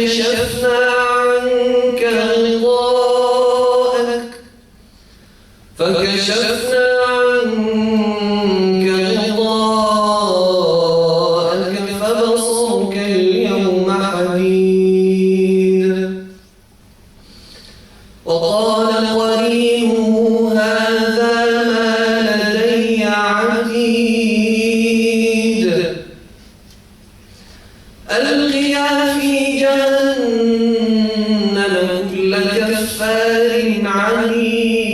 فكشفنا عنك غطاءك فبصرك اليوم حديد. وقال قرينه هذا ما لدي عتيد. ألقيا في جهنم كل كفار عنيد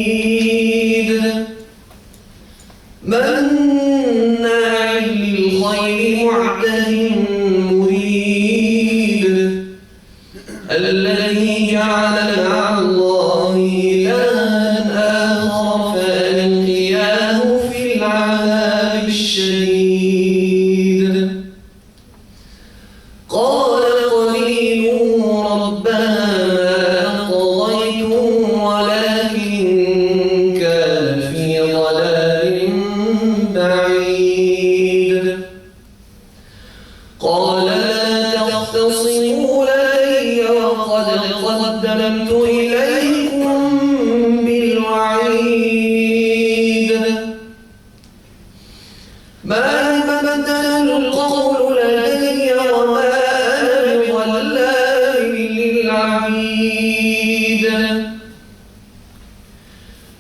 مناع للخير معتد مريب الذي جعل مع الله إلها آخر فألقياه في العذاب الشديد. قال قرينه ربنا ما قضيته ولكن كان في ضلال بعيد. قال لا تختصموا لدي وقد قدمت إليكم بالوعيد. ما بدل القول لدي وما أنا بظلام للعبيد.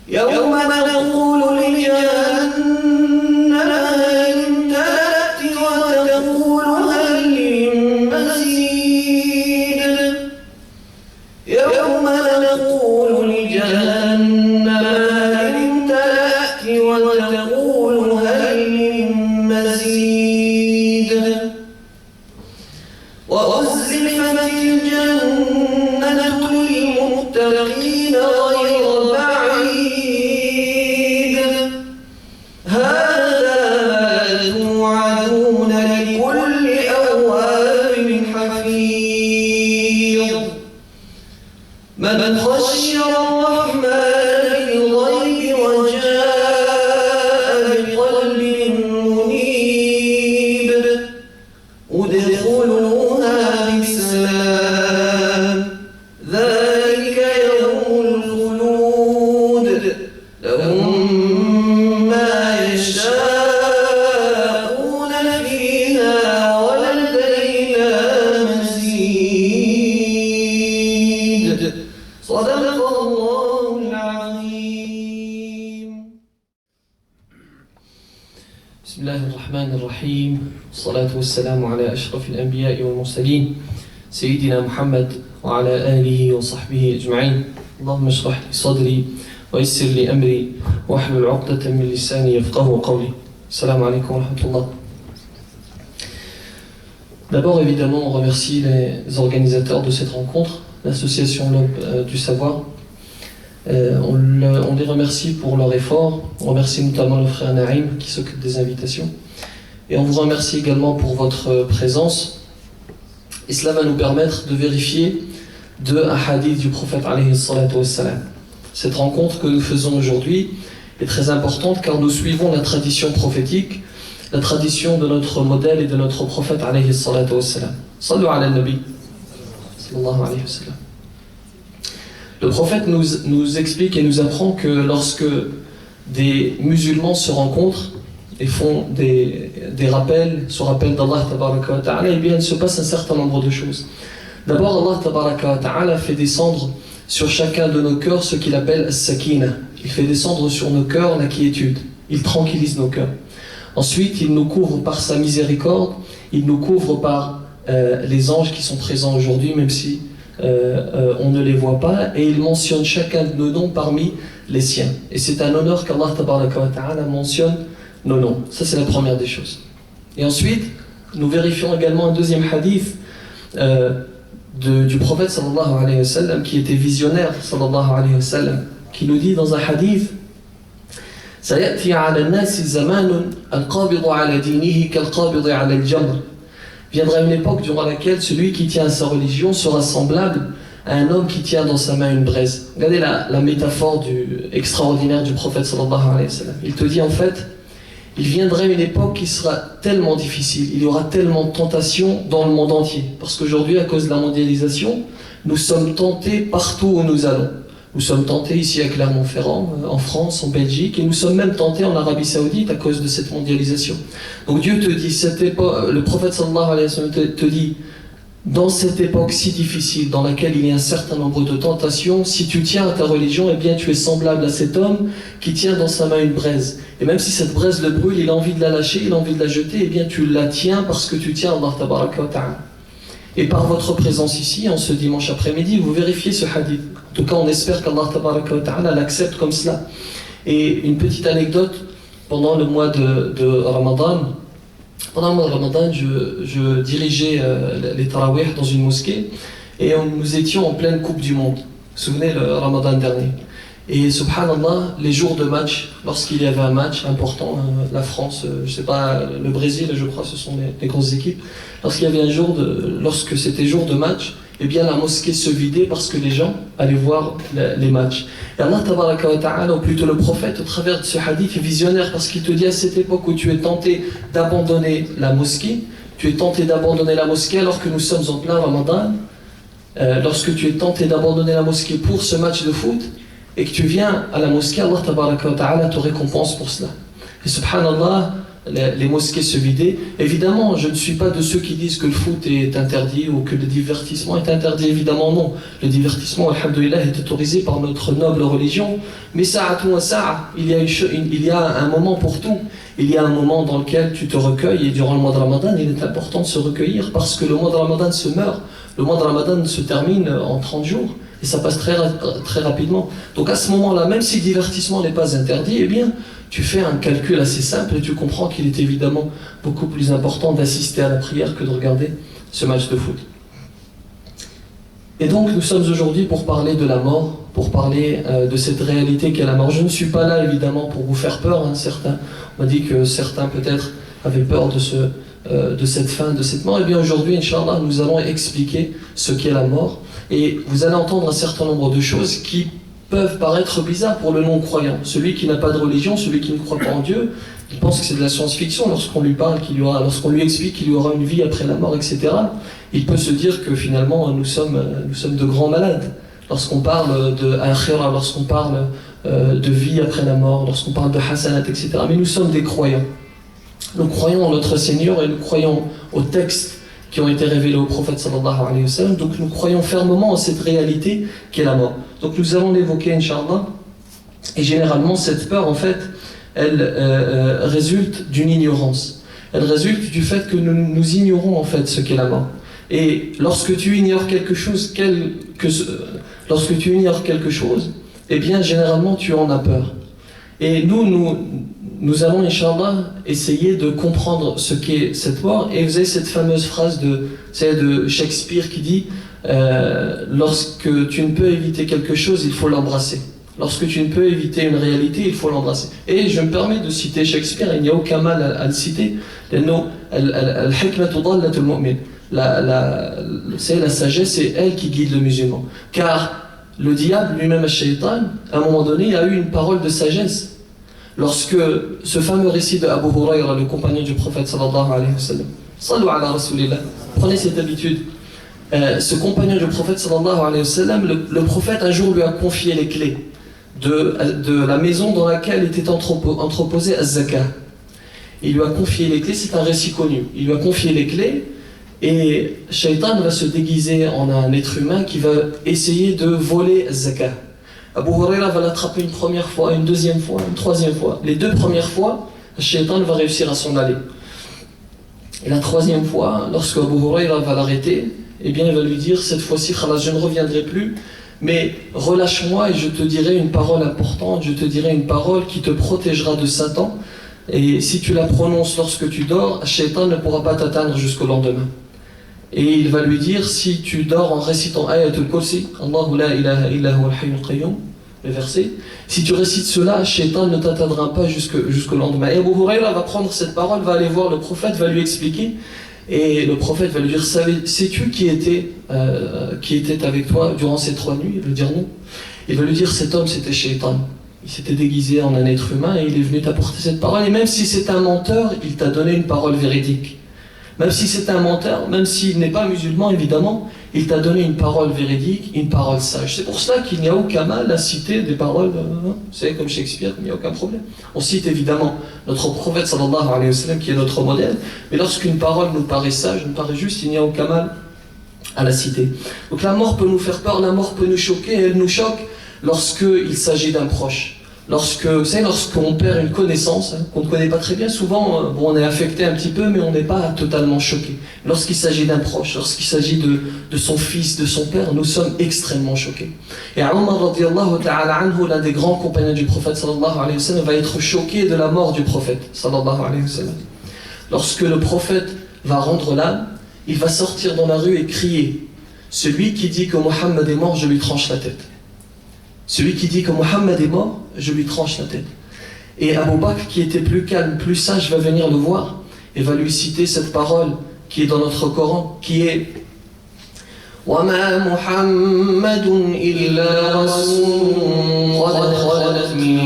يوم نقول لجهنم هل امتلأت وتقول هل من مزيد. يوم نقول لجهنم هل امتلأت وتقول هل من مزيد. وأزلفت الجنة للمتقين غير بعيد. هذا ما توعدون لكل أواب حفيظ. من خشي الرحمن بالغيب وجاء بقلب منيب ادخلوها بسلام ذلك يوم الخلود لهم ما يشاءون فيها ولدينا مزيد. صدق الله العظيم. بسم الله الرحمن الرحيم. الصلاة والسلام على أشرف الأنبياء والمرسلين سيدنا محمد وعلى آله وصحبه أجمعين. اللهم اشرح لي صدري ويسر لي أمري واحلل عقدة من لساني يفقهوا قولي. السلام عليكم ورحمة الله. D'abord, évidemment, on remercie les organisateurs de cette rencontre, l'association L'Aube du Savoir. On les remercie pour leur effort. On remercie notamment le frère Naïm qui s'occupe des invitations. Et on vous remercie également pour votre présence. Et cela va nous permettre de vérifier deux hadiths du prophète alayhi salatu wassalam. Cette rencontre que nous faisons aujourd'hui est très importante car nous suivons la tradition prophétique, la tradition de notre modèle et de notre prophète alayhi salatu wassalam. Sallu ala nabi sallallahu alayhi wa sallam. Le prophète nous explique et nous apprend que lorsque des musulmans se rencontrent et font des rappels, se rappellent d'Allah tabaraka wa ta'ala, eh bien il se passe un certain nombre de choses. D'abord, Allah tabaraka wa ta'ala fait descendre sur chacun de nos cœurs ce qu'il appelle as-sakina. Il fait descendre sur nos cœurs la quiétude. Il tranquillise nos cœurs. Ensuite, il nous couvre par sa miséricorde, il nous couvre par les anges qui sont présents aujourd'hui, même si on ne les voit pas, et il mentionne chacun de nos noms parmi les siens. Et c'est un honneur qu'Allah tabaraka wa ta'ala mentionne nos noms. Ça, c'est la première des choses. Et ensuite, nous vérifions également un deuxième hadith du prophète sallallahu alayhi wa sallam, qui était visionnaire sallallahu alayhi wa sallam, qui nous dit dans un hadith: سيأتي على الناس زمان القابض على دينه كالقابض على الجمر. Viendra une époque durant laquelle celui qui tient à sa religion sera semblable à un homme qui tient dans sa main une braise. Regardez la métaphore extraordinaire du prophète sallallahu alayhi wa sallam. Il te dit en fait, il viendra une époque qui sera tellement difficile, il y aura tellement de tentations dans le monde entier. Parce qu'aujourd'hui, à cause de la mondialisation, nous sommes tentés partout où nous allons. Nous sommes tentés ici à Clermont-Ferrand, en France, en Belgique, et nous sommes même tentés en Arabie Saoudite à cause de cette mondialisation. Donc Dieu te dit, cette époque, le prophète sallallahu alayhi wa sallam te dit, dans cette époque si difficile, dans laquelle il y a un certain nombre de tentations, si tu tiens à ta religion, eh bien tu es semblable à cet homme qui tient dans sa main une braise. Et même si cette braise le brûle, il a envie de la lâcher, il a envie de la jeter, eh bien tu la tiens parce que tu tiens à Allah tabaraka wa ta'ala. Et par votre présence ici, en ce dimanche après-midi, vous vérifiez ce hadith. En tout cas, on espère qu'Allah tabaraka wa ta'ala l'accepte comme cela. Et une petite anecdote, pendant le mois de Ramadan, je dirigeais les tarawih dans une mosquée et nous étions en pleine Coupe du Monde. Vous vous souvenez, le Ramadan dernier. Et subhanallah, les jours de match, lorsqu'il y avait un match important, la France, je sais pas, le Brésil, je crois, ce sont les grosses équipes. Lorsque c'était jour de match, eh bien la mosquée se vidait parce que les gens allaient voir les matchs. Et Allah tabaraka wa ta'ala, ou plutôt le prophète, au travers de ce hadith, est visionnaire parce qu'il te dit à cette époque où tu es tenté d'abandonner la mosquée, alors que nous sommes en plein Ramadan, lorsque tu es tenté d'abandonner la mosquée pour ce match de foot, et que tu viens à la mosquée, Allah tabaraka wa ta'ala te récompense pour cela. Et subhanallah, les mosquées se vidaient. Évidemment, je ne suis pas de ceux qui disent que le foot est interdit ou que le divertissement est interdit. Évidemment non. Le divertissement, alhamdoulilah, est autorisé par notre noble religion. Mais sa'atun wa sa'a, il y a un moment pour tout. Il y a un moment dans lequel tu te recueilles, et durant le mois de Ramadan, il est important de se recueillir parce que le mois de Ramadan se meurt. Le mois de Ramadan se termine en 30 jours. Et ça passe très, très rapidement. Donc à ce moment-là, même si le divertissement n'est pas interdit, eh bien, tu fais un calcul assez simple et tu comprends qu'il est évidemment beaucoup plus important d'assister à la prière que de regarder ce match de foot. Et donc nous sommes aujourd'hui pour parler de la mort, pour parler de cette réalité qu'est la mort. Je ne suis pas là évidemment pour vous faire peur, hein, certains. On m'a dit que certains peut-être avaient peur de cette fin, de cette mort. Et bien aujourd'hui, Inch'Allah, nous allons expliquer ce qu'est la mort. Et vous allez entendre un certain nombre de choses qui peuvent paraître bizarres pour le non-croyant. Celui qui n'a pas de religion, celui qui ne croit pas en Dieu, il pense que c'est de la science-fiction lorsqu'on lui parle lorsqu'on lui explique qu'il y aura une vie après la mort, etc. Il peut se dire que finalement nous sommes de grands malades. Lorsqu'on parle de akhira, lorsqu'on parle de vie après la mort, lorsqu'on parle de hasanat, etc. Mais nous sommes des croyants. Nous croyons en notre Seigneur et nous croyons aux textes qui ont été révélés au prophète sallallahu alayhi wa sallam. Donc nous croyons fermement en cette réalité qu'est la mort. Donc nous allons l'évoquer, Inch'Allah. Et généralement, cette peur, en fait, elle résulte d'une ignorance. Elle résulte du fait que nous ignorons, en fait, ce qu'est la mort. Et lorsque tu ignores quelque chose, eh bien, généralement, tu en as peur. Et nous allons, Inch'Allah, essayer de comprendre ce qu'est cette mort. Et vous avez cette fameuse phrase de Shakespeare qui dit lorsque tu ne peux éviter quelque chose, il faut l'embrasser. Lorsque tu ne peux éviter une réalité, il faut l'embrasser. Et je me permets de citer Shakespeare, il n'y a aucun mal à le citer. La sagesse, c'est elle qui guide le musulman. Car le diable lui-même, Shaitan, à un moment donné, a eu une parole de sagesse. Lorsque ce fameux récit de Abu Hurayra, le compagnon du prophète sallallahu alayhi wa sallam, sallu ala rasulillah, prenez cette habitude. Ce compagnon du prophète sallallahu alayhi wa sallam, le prophète un jour lui a confié les clés de la maison dans laquelle était entreposée Az-Zakah. Il lui a confié les clés, c'est un récit connu. Il lui a confié les clés et Shaitan va se déguiser en un être humain qui va essayer de voler Az-Zakah. Abu Hurayra va l'attraper une première fois, une deuxième fois, une troisième fois. Les deux premières fois, Shaitan va réussir à s'en aller. Et la troisième fois, lorsque Abu Hurayra va l'arrêter, eh bien il va lui dire, cette fois-ci, Khalas, je ne reviendrai plus, mais relâche-moi et je te dirai une parole importante, je te dirai une parole qui te protégera de Satan. Et si tu la prononces lorsque tu dors, Shaitan ne pourra pas t'atteindre jusqu'au lendemain. Et il va lui dire, si tu dors en récitant Ayatul Kursi, Allahu la ilaha illa huwa al-hayyul qayyum, le verset, si tu récites cela, Shaitan ne t'atteindra pas jusqu'au lendemain. Et Abu Hurayra va prendre cette parole, va aller voir le prophète, va lui expliquer, et le prophète va lui dire, sais-tu qui était avec toi durant ces 3 nuits? Il va lui dire non. Il va lui dire, cet homme c'était Shaitan. Il s'était déguisé en un être humain et il est venu t'apporter cette parole. Et même si c'est un menteur, il t'a donné une parole véridique. Même si c'est un menteur, même s'il n'est pas musulman évidemment, il t'a donné une parole véridique, une parole sage. C'est pour cela qu'il n'y a aucun mal à citer des paroles, vous savez, comme Shakespeare, il n'y a aucun problème. On cite évidemment notre prophète sallallahu alayhi wa sallam qui est notre modèle, mais lorsqu'une parole nous paraît sage, nous paraît juste, il n'y a aucun mal à la citer. Donc la mort peut nous faire peur, la mort peut nous choquer, et elle nous choque lorsqu'il s'agit d'un proche. Vous savez, lorsqu'on perd une connaissance, qu'on ne connaît pas très bien, souvent on est affecté un petit peu, mais on n'est pas totalement choqué. Lorsqu'il s'agit d'un proche, lorsqu'il s'agit de son fils, de son père, nous sommes extrêmement choqués. Et Umar radiyallahu ta'ala anhu, l'un des grands compagnons du prophète sallallahu alayhi wa sallam, va être choqué de la mort du prophète sallallahu alayhi wa sallam. Lorsque le prophète va rendre l'âme, il va sortir dans la rue et crier: celui qui dit que Mohammed est mort, je lui tranche la tête. Celui qui dit que Mohammed est mort, je lui tranche la tête. Et Abu Bakr, qui était plus calme, plus sage, va venir le voir et va lui citer cette parole qui est dans notre Coran, qui est وَمَا مُحَمَّدٌ إِلَّا رَسُولٌ قَدْ خَلَتْ مِن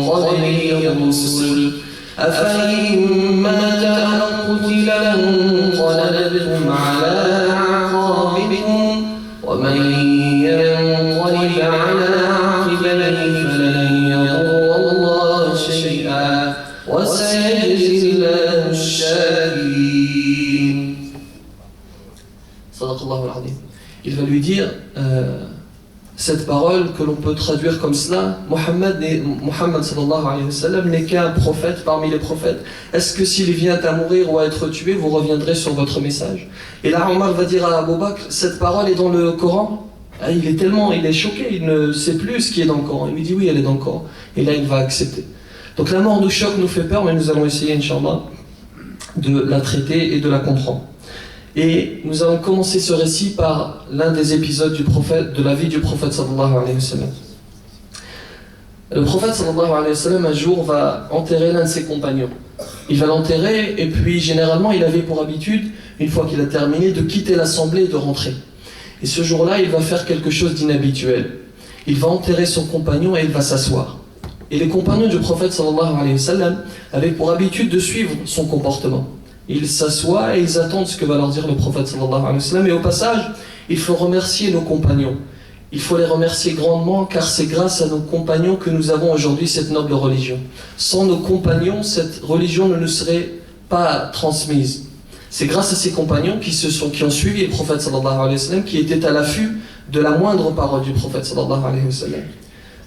قَبْلِهِ الرُّسُلُ أَفَإِن مَّاتَ أَوْ قُتِلَ انقَلَبْتُمْ عَلَىٰ أَعْقَابِكُمْ وَمَن يَنقَلِبْ عَلَىٰ عَقِبَيْهِ فَلَن يَضُرَّ اللَّهَ شَيْئًا وَسَيَجْزِي اللَّهُ الشَّاكِرِينَ. Sadaqallahu al-Azim. Il va lui dire cette parole que l'on peut traduire comme cela: Mohammed sallallahu alayhi wa sallam n'est qu'un prophète parmi les prophètes. Est-ce que s'il vient à mourir ou à être tué, vous reviendrez sur votre message? Et là, Omar va dire à Abu Bakr: cette parole est dans le Coran. Il est choqué, il ne sait plus ce qui est dans le Coran. Il lui dit: oui, elle est dans le Coran. Et là, il va accepter. Donc la mort nous choque, nous fait peur, mais nous allons essayer, Inch'Allah, de la traiter et de la comprendre. Et nous allons commencer ce récit par l'un des épisodes du prophète, de la vie du prophète sallallahu alayhi wa sallam. Le prophète sallallahu alayhi wa sallam un jour va enterrer l'un de ses compagnons. Il va l'enterrer et puis généralement il avait pour habitude, une fois qu'il a terminé, de quitter l'assemblée et de rentrer. Et ce jour-là il va faire quelque chose d'inhabituel. Il va enterrer son compagnon et il va s'asseoir. Et les compagnons du prophète sallallahu alayhi wa sallam avaient pour habitude de suivre son comportement. Ils s'assoient et ils attendent ce que va leur dire le prophète sallallahu alayhi wa sallam. Et au passage, il faut remercier nos compagnons. Il faut les remercier grandement, car c'est grâce à nos compagnons que nous avons aujourd'hui cette noble religion. Sans nos compagnons, cette religion ne nous serait pas transmise. C'est grâce à ces compagnons qui ont suivi le prophète sallallahu alayhi wa sallam, qui étaient à l'affût de la moindre parole du prophète sallallahu alayhi wa sallam.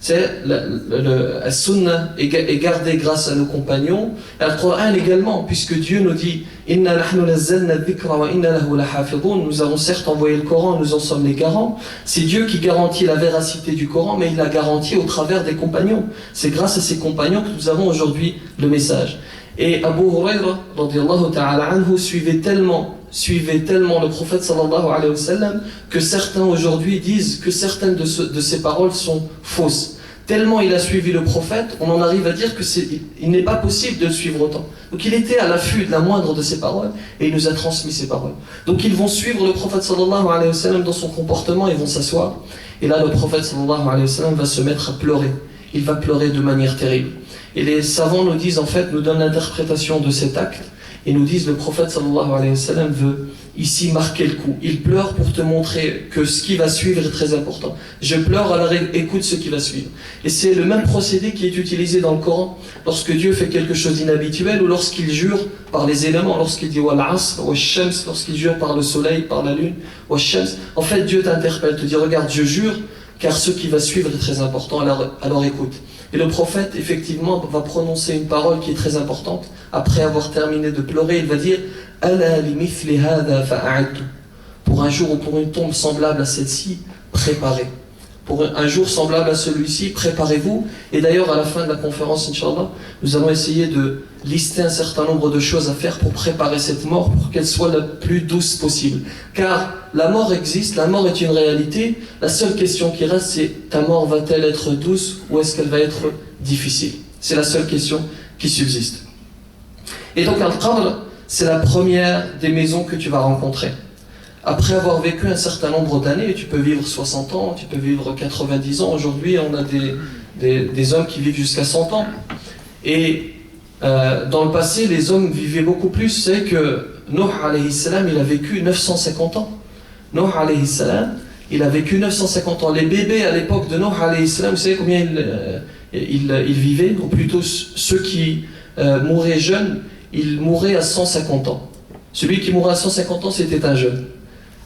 C'est la sunna est gardée grâce à nos compagnons, et le Coran également, puisque Dieu nous dit Inna nahnu nazzalna dhikra wa inna lahu lahafidhun. Nous avons certes envoyé le Coran, nous en sommes les garants. C'est Dieu qui garantit la véracité du Coran, mais il la garantit au travers des compagnons. C'est grâce à ces compagnons que nous avons aujourd'hui le message. Et Abu Huraira radiyallahu ta'ala anhu suivait tellement le prophète sallallahu alayhi wa sallam que certains aujourd'hui disent que certaines de ses paroles sont fausses. Tellement il a suivi le prophète, on en arrive à dire qu'il n'est pas possible de le suivre autant. Donc il était à l'affût de la moindre de ses paroles et il nous a transmis ses paroles. Donc ils vont suivre le prophète sallallahu alayhi wa sallam dans son comportement, ils vont s'asseoir. Et là le prophète sallallahu alayhi wa sallam va se mettre à pleurer. Il va pleurer de manière terrible. Et les savants nous disent, en fait, nous donnent l'interprétation de cet acte et nous disent le prophète sallallahu alayhi wa sallam veut ici marquer le coup. Il pleure pour te montrer que ce qui va suivre est très important. Je pleure, alors écoute ce qui va suivre. Et c'est le même procédé qui est utilisé dans le Coran lorsque Dieu fait quelque chose d'inhabituel ou lorsqu'il jure par les éléments, lorsqu'il dit wal asr, wal shams, lorsqu'il jure par le soleil, par la lune, wal shams. En fait, Dieu t'interpelle, te dit regarde, je jure, car ce qui va suivre est très important, alors écoute. Et le prophète, effectivement, va prononcer une parole qui est très importante. Après avoir terminé de pleurer, il va dire Ala limithli hadha fa'a'adtu. Pour un jour ou pour une tombe semblable à celle-ci, préparez. Pour un jour semblable à celui-ci, préparez-vous. Et d'ailleurs, à la fin de la conférence, Inch'Allah, nous allons essayer de lister un certain nombre de choses à faire pour préparer cette mort, pour qu'elle soit la plus douce possible. Car la mort existe, la mort est une réalité. La seule question qui reste, c'est ta mort va-t-elle être douce ou est-ce qu'elle va être difficile? C'est la seule question qui subsiste. Et donc, Al-Qabr, c'est la première des maisons que tu vas rencontrer. Après avoir vécu un certain nombre d'années, tu peux vivre 60 ans, tu peux vivre 90 ans. Aujourd'hui, on a des hommes qui vivent jusqu'à 100 ans. Et dans le passé, les hommes vivaient beaucoup plus. C'est que Nuh alayhi salam, il a vécu 950 ans. Nuh alayhi salam, il a vécu 950 ans. Les bébés à l'époque de Nuh alayhi salam, vous savez combien ils vivaient? Ou plutôt ceux qui mouraient jeunes, ils mouraient à 150 ans. Celui qui mourait à 150 ans, c'était un jeune.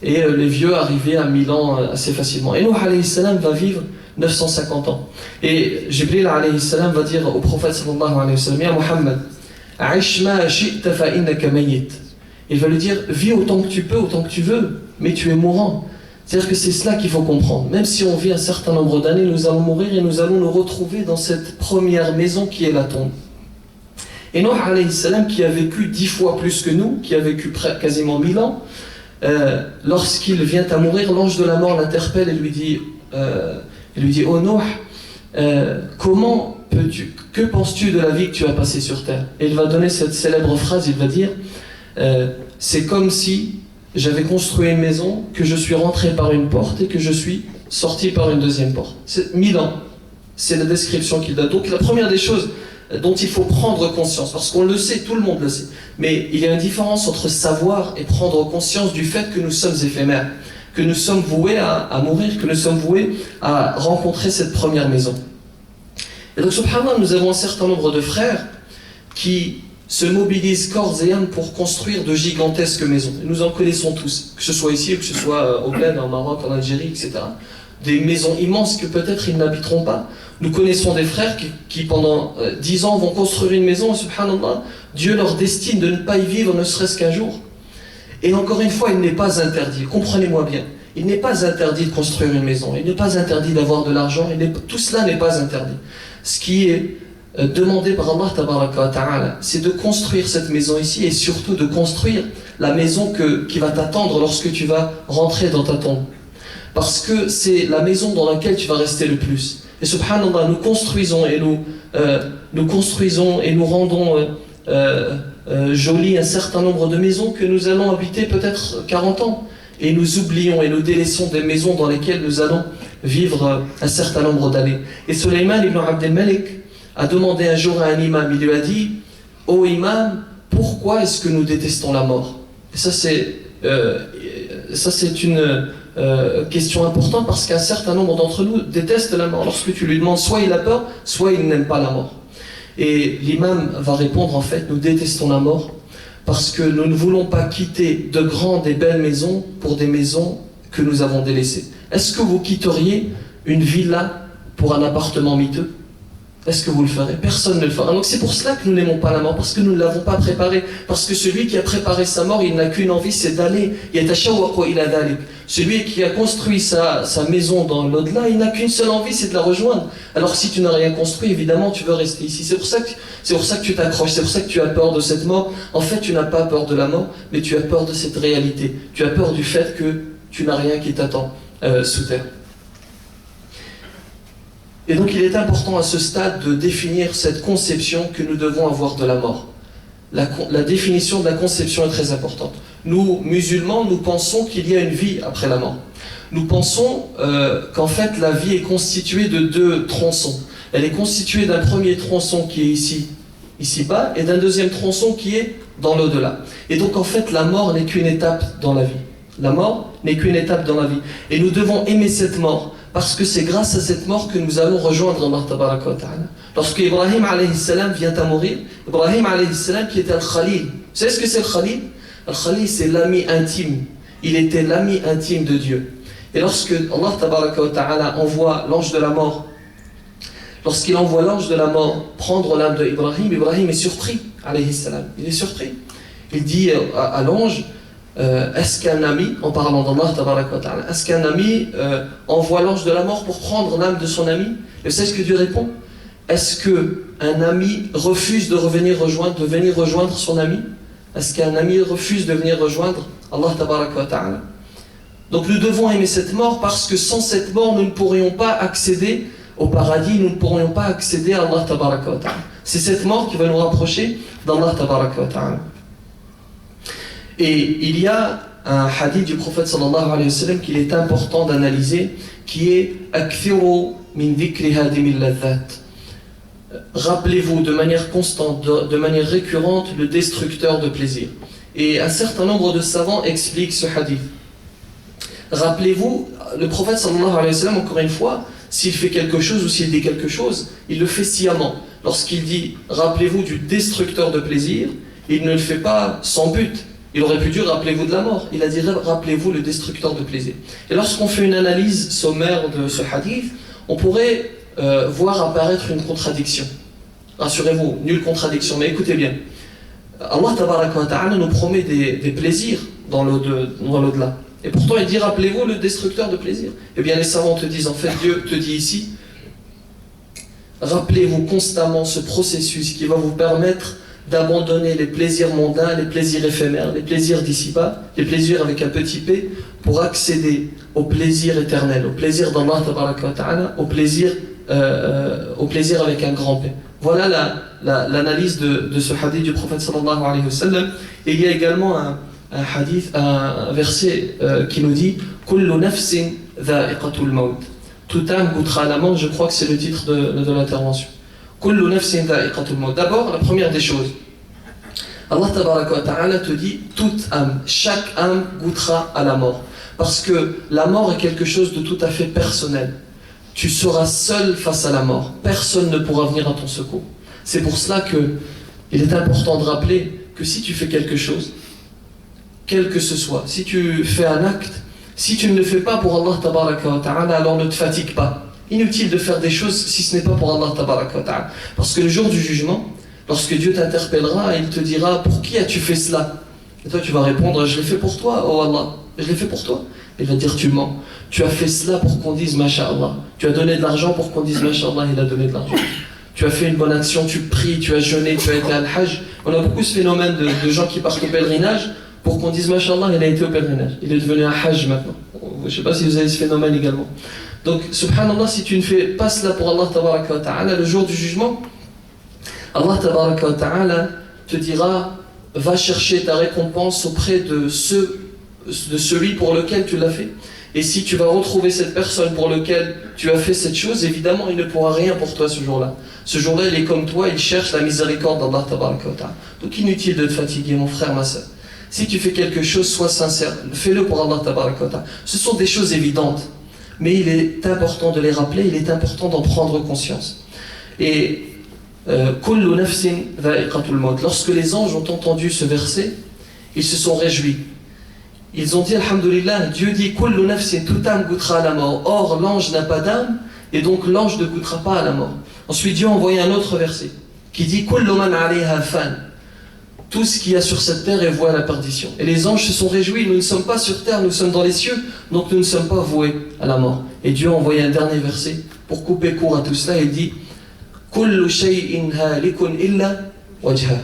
Et les vieux arrivaient à 1000 ans assez facilement. Et Nuh alayhi salam va vivre 950 ans. Et Jibril alayhi salam va dire au prophète sallallahu alayhi wa sallam: Ya Muhammad, a'ish ma shi'ta fa innaka mayyit. Il va lui dire: vis autant que tu peux, autant que tu veux, mais tu es mourant. C'est-à-dire que c'est cela qu'il faut comprendre. Même si on vit un certain nombre d'années, nous allons mourir et nous allons nous retrouver dans cette première maison qui est la tombe. Et Nuh alayhi salam, qui a vécu 10 fois plus que nous, qui a vécu quasiment 1000 ans, lorsqu'il vient à mourir, l'ange de la mort l'interpelle et lui dit oh Nuh, que penses-tu de la vie que tu as passée sur terre? Et il va donner cette célèbre phrase, il va dire c'est comme si j'avais construit une maison, que je suis rentré par une porte et que je suis sorti par une deuxième porte. C'est 1000 ans, c'est la description qu'il donne. Donc la première des choses dont il faut prendre conscience, parce qu'on le sait, tout le monde le sait, mais il y a une différence entre savoir et prendre conscience du fait que nous sommes éphémères, que nous sommes voués à mourir, que nous sommes voués à rencontrer cette première maison. Et donc, subhanallah, nous avons un certain nombre de frères qui se mobilisent corps et âme pour construire de gigantesques maisons. Et nous en connaissons tous, que ce soit ici, que ce soit au Bled, en Maroc, en Algérie, etc. Des maisons immenses que peut-être ils n'habiteront pas. Nous connaissons des frères qui pendant 10 ans vont construire une maison, et subhanallah, Dieu leur destine de ne pas y vivre ne serait-ce qu'un jour. Et encore une fois, il n'est pas interdit, comprenez-moi bien, il n'est pas interdit de construire une maison, il n'est pas interdit d'avoir de l'argent, tout cela n'est pas interdit. Ce qui est demandé par Allah tabaraka wa ta'ala, c'est de construire cette maison ici et surtout de construire la maison qui va t'attendre lorsque tu vas rentrer dans ta tombe. Parce que c'est la maison dans laquelle tu vas rester le plus. Et subhanallah, nous construisons et nous rendons joli un certain nombre de maisons que nous allons habiter peut-être 40 ans. Et nous oublions et nous délaissons des maisons dans lesquelles nous allons vivre un certain nombre d'années. Et Sulayman ibn Abd al-Malik a demandé un jour à un imam, il lui a dit: ô imam, pourquoi est-ce que nous détestons la mort? Et ça c'est une question importante, parce qu'un certain nombre d'entre nous détestent la mort. Lorsque tu lui demandes, soit il a peur, soit il n'aime pas la mort. Et l'imam va répondre: en fait, nous détestons la mort parce que nous ne voulons pas quitter de grandes et belles maisons pour des maisons que nous avons délaissées. Est-ce que vous quitteriez une villa pour un appartement miteux? Est-ce que vous le ferez? Personne ne le fera. Donc c'est pour cela que nous n'aimons pas la mort, parce que nous ne l'avons pas préparée. Parce que celui qui a préparé sa mort, il n'a qu'une envie, c'est d'aller. Celui qui a construit sa maison dans l'au-delà, il n'a qu'une seule envie, c'est de la rejoindre. Alors si tu n'as rien construit, évidemment, tu veux rester ici. C'est pour ça que tu t'accroches, c'est pour ça que tu as peur de cette mort. En fait, tu n'as pas peur de la mort, mais tu as peur de cette réalité. Tu as peur du fait que tu n'as rien qui t'attend sous terre. Et donc il est important à ce stade de définir cette conception que nous devons avoir de la mort. La définition de la conception est très importante. Nous, musulmans, nous pensons qu'il y a une vie après la mort. Nous pensons qu'en fait la vie est constituée de 2 tronçons. Elle est constituée d'un premier tronçon qui est ici-bas, et d'un deuxième tronçon qui est dans l'au-delà. Et donc en fait la mort n'est qu'une étape dans la vie. La mort n'est qu'une étape dans la vie. Et nous devons aimer cette mort, parce que c'est grâce à cette mort que nous allons rejoindre Allah tabaraka wa ta'ala. Lorsque Ibrahim alayhi salam vient à mourir, Ibrahim alayhi salam qui était un Khalil. Vous savez ce que c'est le Khalil? Le Khalil, c'est l'ami intime. Il était l'ami intime de Dieu. Et lorsque Allah tabaraka wa ta'ala envoie l'ange de la mort, lorsqu'il envoie l'ange de la mort prendre l'âme de Ibrahim, Ibrahim est surpris, alayhi salam. Il est surpris. Il dit à l'ange: est-ce qu'un ami, en parlant d'Allah tabaraka wa ta'ala, est-ce qu'un ami envoie l'ange de la mort pour prendre l'âme de son ami? Et vous savez ce que Dieu répond? Est-ce qu'un ami refuse de venir rejoindre son ami? Est-ce qu'un ami refuse de venir rejoindre Allah tabaraka wa ta'ala? Donc nous devons aimer cette mort, parce que sans cette mort nous ne pourrions pas accéder au paradis, nous ne pourrions pas accéder à Allah tabaraka wa ta'ala. C'est cette mort qui va nous rapprocher d'Allah tabaraka wa ta'ala. Et il y a un hadith du prophète sallallahu alayhi wa sallam qu'il est important d'analyser, qui est Akthiru min dhikri hadimil ladhat. Rappelez-vous de manière constante, de manière récurrente, le destructeur de plaisir. Et un certain nombre de savants expliquent ce hadith. Rappelez-vous, le prophète sallallahu alayhi wa sallam, encore une fois, s'il fait quelque chose ou s'il dit quelque chose, il le fait sciemment. Lorsqu'il dit « rappelez-vous du destructeur de plaisir », il ne le fait pas sans but. Il aurait pu dire « rappelez-vous de la mort ». Il a dit « rappelez-vous le destructeur de plaisir ». Et lorsqu'on fait une analyse sommaire de ce hadith, on pourrait voir apparaître une contradiction. Rassurez-vous, nulle contradiction, mais écoutez bien. Allah tabaraka wa ta'ala nous promet des plaisirs dans l'au-delà. Et pourtant il dit rappelez-vous le destructeur de plaisir. Eh bien les savants te disent, en fait Dieu te dit ici, rappelez-vous constamment ce processus qui va vous permettre d'abandonner les plaisirs mondains, les plaisirs éphémères, les plaisirs d'ici-bas, les plaisirs avec un petit p, pour accéder au plaisir éternel, au plaisir d'Allah tabaraka wa ta'ala, au plaisir avec un grand P. Voilà l'analyse de ce hadith du prophète sallallahu alayhi wa sallam. Et il y a également un verset qui nous dit Kullu nafsin dha'iqatul maut. Toute âme goûtera à la mort, je crois que c'est le titre de l'intervention. Kullu nafsin dha'iqatul maut. D'abord, la première des choses, Allah tabaraka wa ta'ala te dit toute âme, chaque âme goûtera à la mort. Parce que la mort est quelque chose de tout à fait personnel. Tu seras seul face à la mort. Personne ne pourra venir à ton secours. C'est pour cela qu'il est important de rappeler que si tu fais quelque chose, quel que ce soit, si tu fais un acte, si tu ne le fais pas pour Allah tabaraka wa ta'ala, alors ne te fatigue pas. Inutile de faire des choses si ce n'est pas pour Allah tabaraka wa ta'ala. Parce que le jour du jugement, lorsque Dieu t'interpellera, il te dira pour qui as-tu fait cela? Et toi tu vas répondre je l'ai fait pour toi, oh Allah. Je l'ai fait pour toi. Il va dire tu mens. Tu as fait cela pour qu'on dise Masha'Allah. Tu as donné de l'argent pour qu'on dise Masha'Allah, il a donné de l'argent. Tu as fait une bonne action, tu pries, tu as jeûné, tu as été à l'Hajj. On a beaucoup ce phénomène de gens qui partent au pèlerinage pour qu'on dise Masha'Allah, il a été au pèlerinage. Il est devenu un Hajj maintenant. Je ne sais pas si vous avez ce phénomène également. Donc, subhanallah, si tu ne fais pas cela pour Allah tabaraka wa ta'ala, le jour du jugement, Allah tabaraka wa ta'ala te dira va chercher ta récompense auprès de celui pour lequel tu l'as fait. Et si tu vas retrouver cette personne pour laquelle tu as fait cette chose, évidemment il ne pourra rien pour toi ce jour-là. Ce jour-là il est comme toi, il cherche la miséricorde d'Allah tabaraka wa ta'ala. Donc inutile de te fatiguer mon frère, ma soeur. Si tu fais quelque chose, sois sincère, fais-le pour Allah tabaraka wa ta'ala. Ce sont des choses évidentes, mais il est important de les rappeler, il est important d'en prendre conscience. Et Kullu nafsin dha'iqatul maut. Lorsque les anges ont entendu ce verset, ils se sont réjouis. Ils ont dit alhamdulillah, Dieu dit Kullu nafsin, toute âme goûtera à la mort. Or l'ange n'a pas d'âme et donc l'ange ne goûtera pas à la mort. Ensuite Dieu a envoyé un autre verset qui dit Kullu man 'alayha fan. Tout ce qu'il y a sur cette terre est voué à la perdition. Et les anges se sont réjouis, nous ne sommes pas sur terre, nous sommes dans les cieux, donc nous ne sommes pas voués à la mort. Et Dieu a envoyé un dernier verset pour couper court à tout cela, il dit Kullu shay'in halikun illa wajha.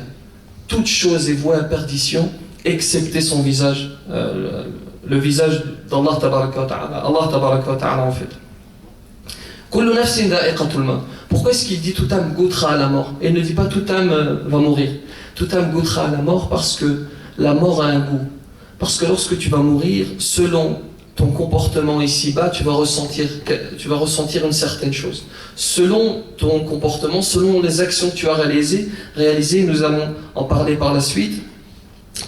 Toute chose est vouée à perdition, excepté son visage, le visage d'Allah tabaraka wa ta'ala. Allah tabaraka wa ta'ala en fait. Kullu nafsin dha'iqatul maut. Pourquoi est-ce qu'il dit toute âme goûtera à la mort? Et il ne dit pas toute âme va mourir. Toute âme goûtera à la mort parce que la mort a un goût. Parce que lorsque tu vas mourir, selon ton comportement ici-bas, tu vas ressentir une certaine chose. Selon ton comportement, selon les actions que tu as réalisées, nous allons en parler par la suite,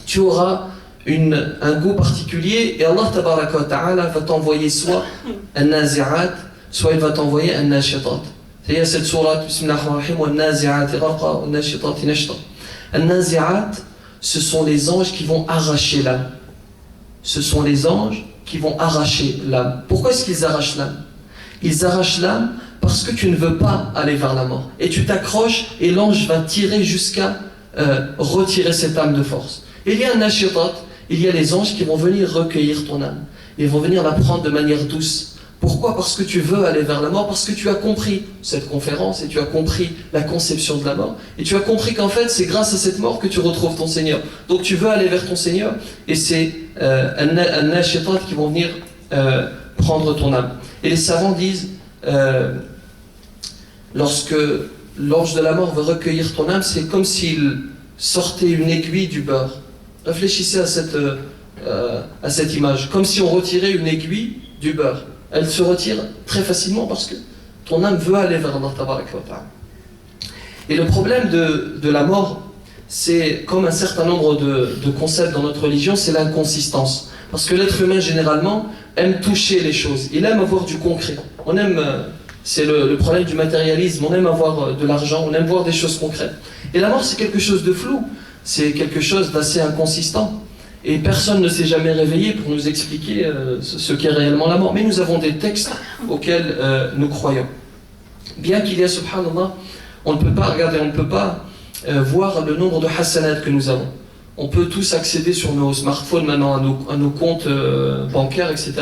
tu auras un goût particulier et Allah tabaraka wa ta'ala va t'envoyer soit un nazi'at, soit il va t'envoyer un nashitat. C'est cette sourate, bismillahir-rahmanir-rahim, wa nazi'ati gharqa, wa nashitati nashta. Un nazi'at, ce sont les anges qui vont arracher l'âme. Ce sont les anges qui vont arracher l'âme. Pourquoi est-ce qu'ils arrachent l'âme? Ils arrachent l'âme parce que tu ne veux pas aller vers la mort. Et tu t'accroches et l'ange va tirer jusqu'à retirer cette âme de force. Et il y a un nashitat, il y a les anges qui vont venir recueillir ton âme. Ils vont venir la prendre de manière douce. Pourquoi? Parce que tu veux aller vers la mort, parce que tu as compris cette conférence et tu as compris la conception de la mort. Et tu as compris qu'en fait, c'est grâce à cette mort que tu retrouves ton Seigneur. Donc tu veux aller vers ton Seigneur et c'est un nashitat qui vont venir prendre ton âme. Et les savants disent, lorsque l'ange de la mort veut recueillir ton âme, c'est comme s'il sortait une aiguille du beurre. Réfléchissez à cette image, comme si on retirait une aiguille du beurre. Elle se retire très facilement parce que ton âme veut aller vers Allah tabaraka wa ta'ala. Et le problème de la mort, c'est comme un certain nombre de concepts dans notre religion, c'est l'inconsistance. Parce que l'être humain généralement aime toucher les choses, il aime avoir du concret. On aime, c'est le problème du matérialisme, on aime avoir de l'argent, on aime voir des choses concrètes. Et la mort c'est quelque chose de flou, c'est quelque chose d'assez inconsistant. Et personne ne s'est jamais réveillé pour nous expliquer ce qu'est réellement la mort. Mais nous avons des textes auxquels nous croyons. Bien qu'il y a, subhanallah, on ne peut pas regarder, on ne peut pas voir le nombre de hasanat que nous avons. On peut tous accéder sur nos smartphones maintenant à nos comptes bancaires, etc.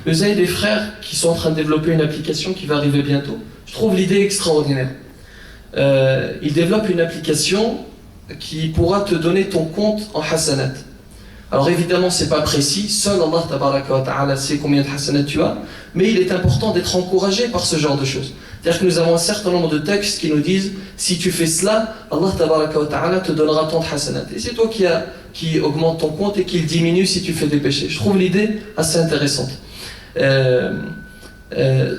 Mais vous avez des frères qui sont en train de développer une application qui va arriver bientôt. Je trouve l'idée extraordinaire. Ils développent une application qui pourra te donner ton compte en hasanat. Alors évidemment, c'est pas précis, seul Allah tabaraka wa ta'ala sait combien de hasanat tu as, mais il est important d'être encouragé par ce genre de choses. C'est-à-dire que nous avons un certain nombre de textes qui nous disent si tu fais cela, Allah tabaraka wa ta'ala te donnera tant de hasanat. Et c'est toi qui augmente ton compte et qui le diminue si tu fais des péchés. Je trouve l'idée assez intéressante.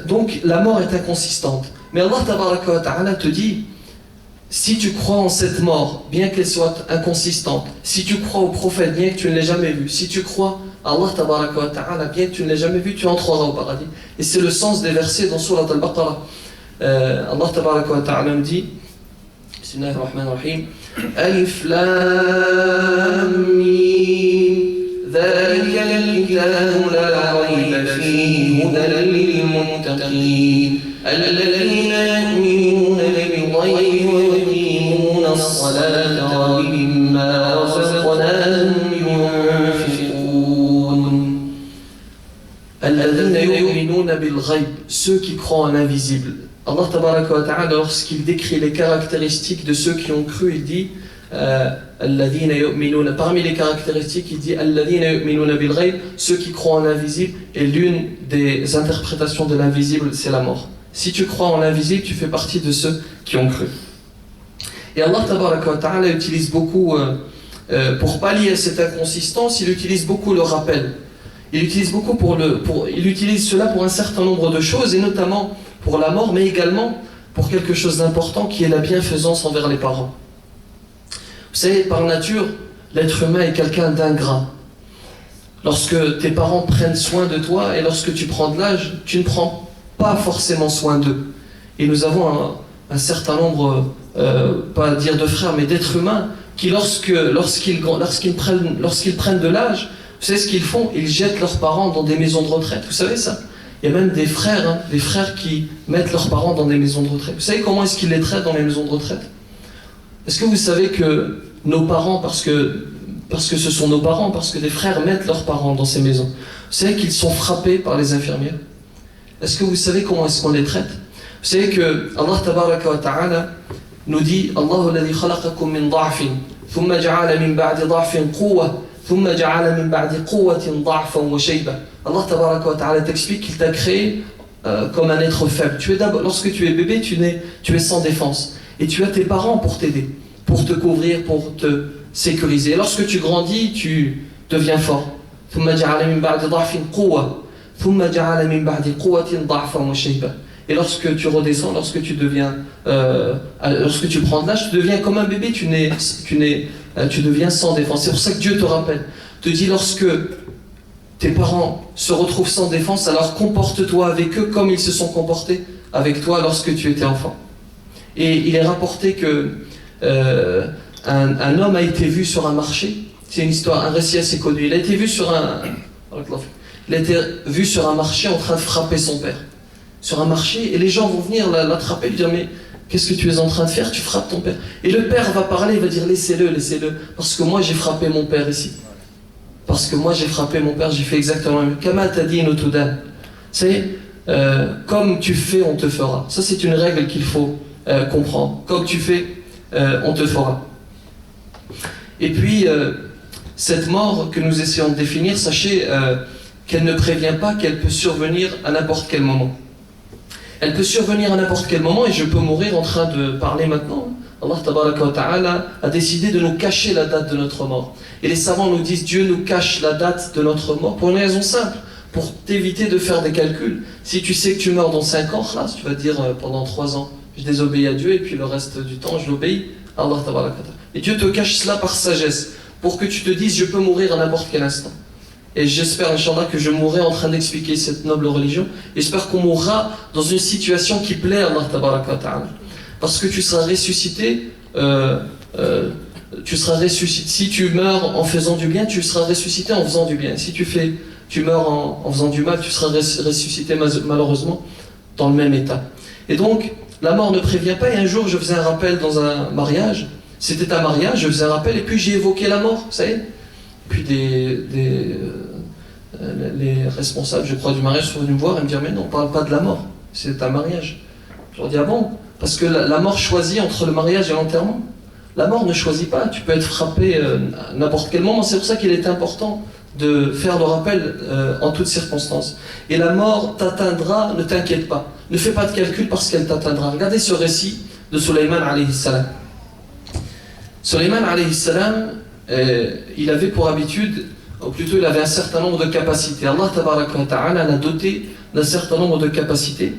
Donc la mort est inconsistante. Mais Allah tabaraka wa ta'ala te dit si tu crois en cette mort, bien qu'elle soit inconsistante, si tu crois au prophète, bien que tu ne l'aies jamais vu, si tu crois à Allah tabaraka wa ta'ala, bien que tu ne l'aies jamais vu, tu entreras au paradis. Et c'est le sens des versets dans Surat al-Baqarah. Allah tabaraka wa ta'ala me dit, Bismillahirrahmanirrahim, Alif Lam Mim, ذلك الكتاب لا ريب فيه هدى للمتقين الذين يؤمنون بالغيب ويقيمون الصلاة ومما رزقناهم ينفقون الذين يؤمنون بالغيب ceux qui croient en l'invisible. Allah tabaraka wa ta'ala, lorsqu'il décrit les caractéristiques de ceux qui ont cru, il dit parmi les caractéristiques, il dit ceux qui croient en l'invisible, et l'une des interprétations de l'invisible, c'est la mort. Si tu crois en l'invisible, tu fais partie de ceux qui ont cru. Et Allah tabaraka wa ta'ala utilise beaucoup, pour pallier cette inconsistance, il utilise beaucoup le rappel. Il utilise cela pour un certain nombre de choses, et notamment pour la mort, mais également pour quelque chose d'important qui est la bienfaisance envers les parents. Vous savez, par nature, l'être humain est quelqu'un d'ingrat. Lorsque tes parents prennent soin de toi et lorsque tu prends de l'âge, tu ne prends pas forcément soin d'eux. Et nous avons un certain nombre, pas dire de frères, mais d'êtres humains qui, lorsqu'ils prennent de l'âge, vous savez ce qu'ils font? Ils jettent leurs parents dans des maisons de retraite. Vous savez ça? Il y a même des frères qui mettent leurs parents dans des maisons de retraite. Vous savez comment est-ce qu'ils les traitent dans les maisons de retraite? Est-ce que vous savez que nos parents, parce que ce sont nos parents, parce que des frères mettent leurs parents dans ces maisons, vous savez qu'ils sont frappés par les infirmières? Est-ce que vous savez comment est-ce qu'on les traite? Vous savez que Allah tabaraka wa ta'ala nous dit Allahu alladhi khalaqakum min da'fin thumma ja'ala min ba'di da'fin quwwa thumma ja'ala min ba'di quwwatin da'fan wa shayba. Allah tabaraka wa ta'ala t'explique qu'il t'a créé comme un être faible. Lorsque tu es bébé, tu es sans défense. Et tu as tes parents pour t'aider, pour te couvrir, pour te sécuriser. Et lorsque tu grandis, tu deviens fort. Et lorsque tu redescends, lorsque tu prends de l'âge, tu deviens comme un bébé, tu deviens sans défense. C'est pour ça que Dieu te rappelle, te dit lorsque tes parents se retrouvent sans défense, alors comporte-toi avec eux comme ils se sont comportés avec toi lorsque tu étais enfant. Et il est rapporté que un homme a été vu sur un marché. C'est une histoire, un récit assez connu. Il a été vu sur un marché en train de frapper son père. Sur un marché, et les gens vont venir l'attraper, lui dire mais qu'est-ce que tu es en train de faire? Tu frappes ton père. Et le père va parler, il va dire laissez-le, parce que moi j'ai frappé mon père ici. Parce que moi j'ai frappé mon père, j'ai fait exactement la même. Kama tadin utudan. C'est comme tu fais, on te fera. Ça c'est une règle qu'il faut comprendre. Comme tu fais, on te fera. Et puis, cette mort que nous essayons de définir, sachez qu'elle ne prévient pas qu'elle peut survenir à n'importe quel moment. Elle peut survenir à n'importe quel moment et je peux mourir en train de parler maintenant. Allah tabaraka wa ta'ala a décidé de nous cacher la date de notre mort. Et les savants nous disent Dieu nous cache la date de notre mort pour une raison simple, pour t'éviter de faire des calculs. Si tu sais que tu meurs dans 5 ans, là, tu vas dire pendant 3 ans, je désobéis à Dieu et puis le reste du temps, je l'obéis à Allah tabaraka wa ta'ala. Et Dieu te cache cela par sagesse, pour que tu te dises je peux mourir à n'importe quel instant. Et j'espère, Inch'Allah, que je mourrai en train d'expliquer cette noble religion. J'espère qu'on mourra dans une situation qui plaît à Allah tabaraka wa ta'ala. Parce que tu seras ressuscité, si tu meurs en faisant du bien, tu seras ressuscité en faisant du bien. Si tu meurs en faisant du mal, tu seras ressuscité malheureusement dans le même état. Et donc, la mort ne prévient pas. Et un jour, je faisais un rappel dans un mariage. C'était un mariage, je faisais un rappel et puis j'ai évoqué la mort, vous savez. Puis les responsables, je crois, du mariage sont venus me voir et me dire mais non, on ne parle pas de la mort, c'est un mariage. Je leur dis ah bon? Parce que la mort choisit entre le mariage et l'enterrement. La mort ne choisit pas, tu peux être frappé à n'importe quel moment. C'est pour ça qu'il est important de faire le rappel en toutes circonstances. Et la mort t'atteindra, ne t'inquiète pas. Ne fais pas de calcul parce qu'elle t'atteindra. Regardez ce récit de Sulayman alayhi salam. Sulayman alayhi salam, il avait pour habitude, ou plutôt il avait un certain nombre de capacités. Allah tabaraka wa ta'ala l'a doté d'un certain nombre de capacités.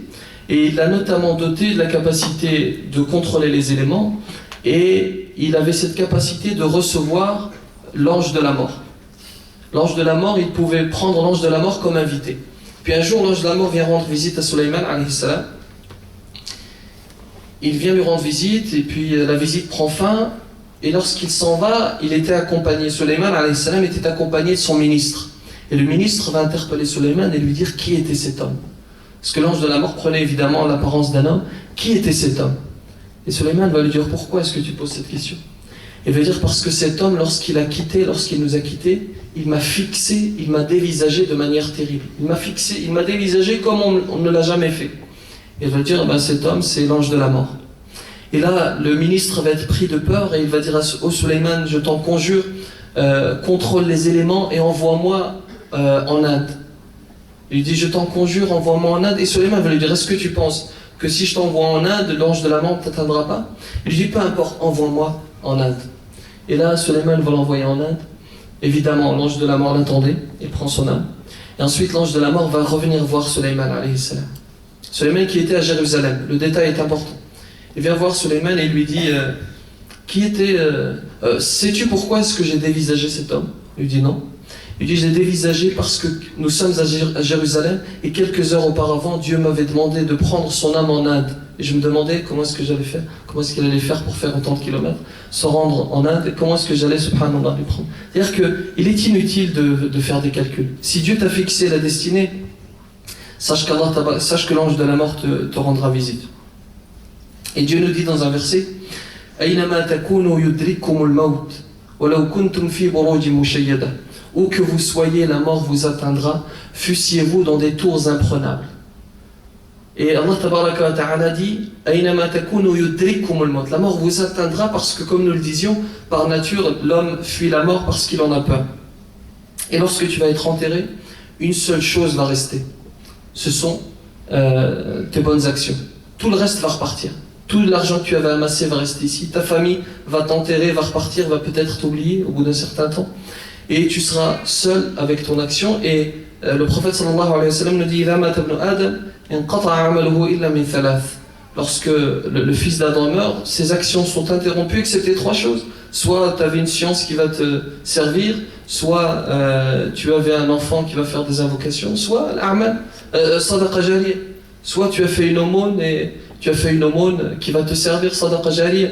Et il l'a notamment doté de la capacité de contrôler les éléments. Et il avait cette capacité de recevoir l'ange de la mort. L'ange de la mort, il pouvait prendre l'ange de la mort comme invité. Puis un jour, l'ange de la mort vient rendre visite à Sulayman alayhi salam. Il vient lui rendre visite, et puis la visite prend fin. Et lorsqu'il s'en va, il était accompagné, Sulayman alayhi salam était accompagné de son ministre. Et le ministre va interpeller Sulayman et lui dire qui était cet homme. Parce que l'ange de la mort prenait évidemment l'apparence d'un homme. Qui était cet homme? Et Sulayman va lui dire pourquoi est-ce que tu poses cette question? Il va dire parce que cet homme, lorsqu'il nous a quittés, il m'a fixé, il m'a dévisagé de manière terrible. Il m'a fixé, il m'a dévisagé comme on ne l'a jamais fait. Et il va dire cet homme c'est l'ange de la mort. Et là, le ministre va être pris de peur et il va dire au Sulayman, je t'en conjure, contrôle les éléments et envoie-moi en Inde. Il lui dit, je t'en conjure, envoie-moi en Inde. Et Sulayman va lui dire, est-ce que tu penses que si je t'envoie en Inde, l'ange de la mort ne t'atteindra pas? Il lui dit, peu importe, envoie-moi en Inde. Et là, Sulayman va l'envoyer en Inde. Évidemment, l'ange de la mort l'attendait, il prend son âme. Et ensuite, l'ange de la mort va revenir voir Sulayman alayhi salam. Sulayman qui était à Jérusalem, le détail est important. Il vient voir Sulayman et il lui dit sais-tu pourquoi est-ce que j'ai dévisagé cet homme? Il lui dit non. Il dit j'ai dévisagé parce que nous sommes à Jérusalem et quelques heures auparavant Dieu m'avait demandé de prendre son âme en Inde. Et je me demandais comment est-ce que j'allais faire, comment est-ce qu'il allait faire pour faire autant de kilomètres, se rendre en Inde et comment est-ce que j'allais subhanallah lui prendre. C'est-à-dire qu'il est inutile de faire des calculs. Si Dieu t'a fixé la destinée, sache que l'ange de la mort te rendra visite. Et Dieu nous dit dans un verset où que vous soyez, la mort vous atteindra, fussiez-vous dans des tours imprenables. Et Allah tabaraka wa ta'ala dit la mort vous atteindra parce que, comme nous le disions, par nature, l'homme fuit la mort parce qu'il en a peur. Et lorsque tu vas être enterré, une seule chose va rester. Ce sont tes bonnes actions. Tout le reste va repartir. Tout l'argent que tu avais amassé va rester ici. Ta famille va t'enterrer, va repartir, va peut-être t'oublier au bout d'un certain temps. Et tu seras seul avec ton action. Et le prophète sallallahu alayhi wa sallam nous dit lorsque le fils d'Adam meurt, ses actions sont interrompues excepté 3 choses. Soit tu avais une science qui va te servir, soit tu avais un enfant qui va faire des invocations, soit l'amal, sadaqa jariya. Soit tu as fait une aumône et tu as fait une aumône qui va te servir, sadaqa jariya.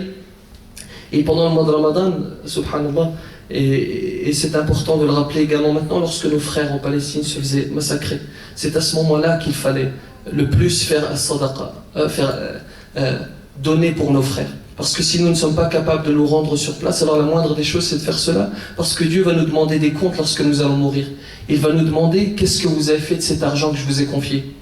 Et pendant le mois de Ramadan, subhanallah, et c'est important de le rappeler également maintenant, lorsque nos frères en Palestine se faisaient massacrer, c'est à ce moment-là qu'il fallait le plus faire sadaqa, donner pour nos frères. Parce que si nous ne sommes pas capables de nous rendre sur place, alors la moindre des choses c'est de faire cela, parce que Dieu va nous demander des comptes lorsque nous allons mourir. Il va nous demander qu'est-ce que vous avez fait de cet argent que je vous ai confié.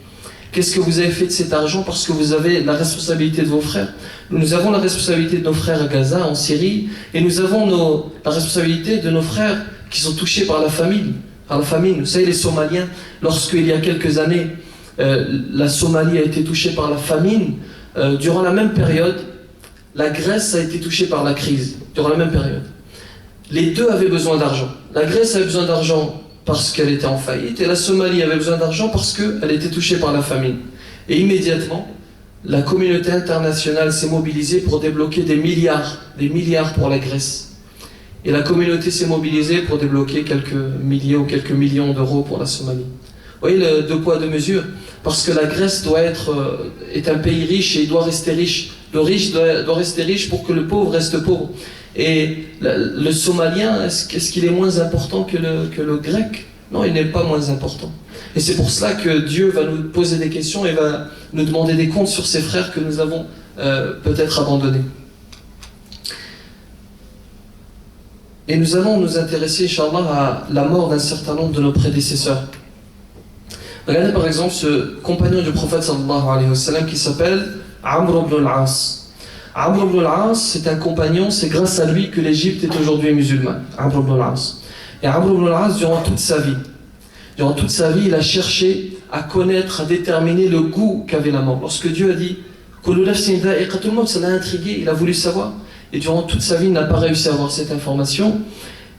Qu'est-ce que vous avez fait de cet argent, parce que vous avez la responsabilité de vos frères. Nous avons la responsabilité de nos frères à Gaza, en Syrie, et nous avons la responsabilité de nos frères qui sont touchés par la famine. Vous savez, les Somaliens, lorsqu'il y a quelques années, la Somalie a été touchée par la famine, durant la même période, la Grèce a été touchée par la crise durant la même période. Les deux avaient besoin d'argent. La Grèce avait besoin d'argent parce qu'elle était en faillite et la Somalie avait besoin d'argent parce qu'elle était touchée par la famine. Et immédiatement, la communauté internationale s'est mobilisée pour débloquer des milliards pour la Grèce. Et la communauté s'est mobilisée pour débloquer quelques milliers ou quelques millions d'euros pour la Somalie. Vous voyez, le deux poids, deux mesures. Parce que la Grèce est un pays riche et il doit rester riche. Le riche doit rester riche pour que le pauvre reste pauvre. Et le Somalien, est-ce qu'il est moins important que le Grec? Non, il n'est pas moins important. Et c'est pour cela que Dieu va nous poser des questions et va nous demander des comptes sur ces frères que nous avons peut-être abandonnés. Et nous allons nous intéresser, Inch'Allah, à la mort d'un certain nombre de nos prédécesseurs. Regardez par exemple ce compagnon du prophète sallallahu alayhi wa sallam qui s'appelle Amr ibn al-As. Amr ibn al-As, c'est un compagnon, c'est grâce à lui que l'Égypte est aujourd'hui musulmane. Amr ibn al-As. Et Amr ibn al-As, durant toute sa vie, il a cherché à connaître, à déterminer le goût qu'avait la mort. Lorsque Dieu a dit Kullu nafsin dha'iqatul maut, ça l'a intrigué, il a voulu savoir. Et durant toute sa vie, il n'a pas réussi à avoir cette information.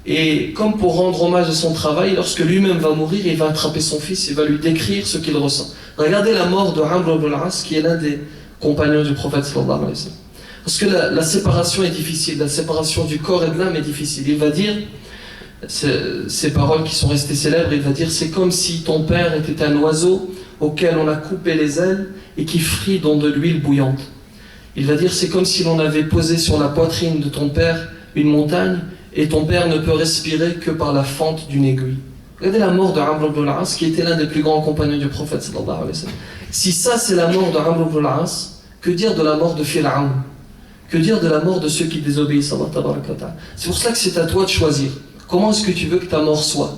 Et comme pour rendre hommage à son travail, lorsque lui-même va mourir, il va attraper son fils et va lui décrire ce qu'il ressent. Regardez la mort de Amr ibn al-As, qui est l'un des compagnons du prophète sallallahu alayhi wa sallam. Parce que la séparation est difficile, la séparation du corps et de l'âme est difficile. Il va dire, ces paroles qui sont restées célèbres, il va dire, c'est comme si ton père était un oiseau auquel on a coupé les ailes et qui frit dans de l'huile bouillante. Il va dire, c'est comme si l'on avait posé sur la poitrine de ton père une montagne et ton père ne peut respirer que par la fente d'une aiguille. Regardez la mort de Amr ibn al-As, qui était l'un des plus grands compagnons du prophète sallallahu alayhi wa sallam. Si ça c'est la mort de Amr ibn al-As, que dire de la mort de Fir'aun? Que dire de la mort de ceux qui désobéissent à Allah? C'est pour cela que c'est à toi de choisir. Comment est-ce que tu veux que ta mort soit?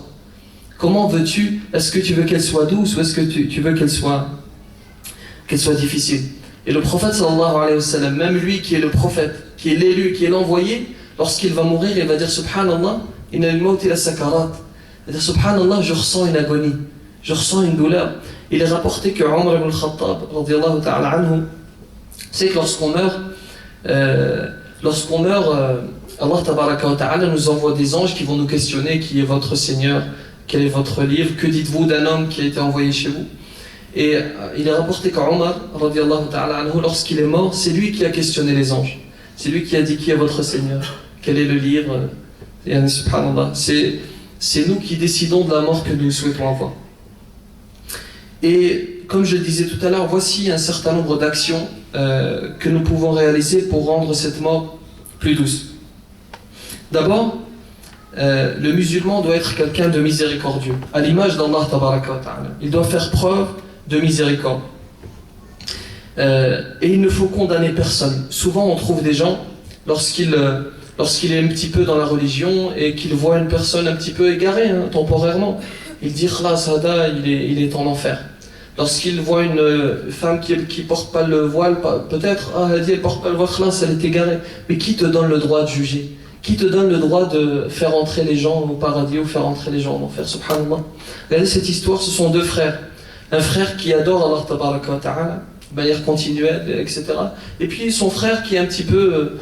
Comment veux-tu? Est-ce que tu veux qu'elle soit douce ou est-ce que tu veux qu'elle soit difficile? Et le prophète sallallahu alayhi wa sallam, même lui qui est le prophète, qui est l'élu, qui est l'envoyé, lorsqu'il va mourir, il va dire Subhanallah, inna al-maut ila sakarat. Il va dire Subhanallah, je ressens une agonie, je ressens une douleur. Il est rapporté que Omar ibn al-Khattab, radiyallahu ta'ala anhu, c'est que lorsqu'on meurt, Allah tabaraka wa ta'ala nous envoie des anges qui vont nous questionner qui est votre Seigneur, quel est votre livre, que dites-vous d'un homme qui a été envoyé chez vous? Et il est rapporté qu'Omar, radiyallahu ta'ala anhu, lorsqu'il est mort, c'est lui qui a questionné les anges. C'est lui qui a dit qui est votre Seigneur, quel est le livre. Et subhanallah, c'est nous qui décidons de la mort que nous souhaitons avoir. Et comme je le disais tout à l'heure, voici un certain nombre d'actions que nous pouvons réaliser pour rendre cette mort plus douce. D'abord, le musulman doit être quelqu'un de miséricordieux, à l'image d'Allah tabaraka wa ta'ala. Il doit faire preuve de miséricorde. Et il ne faut condamner personne. Souvent on trouve des gens, lorsqu'il est un petit peu dans la religion et qu'il voit une personne un petit peu égarée, temporairement, il dit khlas hada, il est en enfer. Lorsqu'il voit une femme qui porte pas le voile, peut-être elle dit elle porte pas le voile, khlas, elle est égarée. Mais qui te donne le droit de juger? Qui te donne le droit de faire entrer les gens au paradis ou faire entrer les gens en enfer? Subhanallah. Regardez cette histoire, ce sont deux frères. Un frère qui adore Allah tabaraka wa ta'ala, de manière continuelle, etc. Et puis son frère qui est un petit peu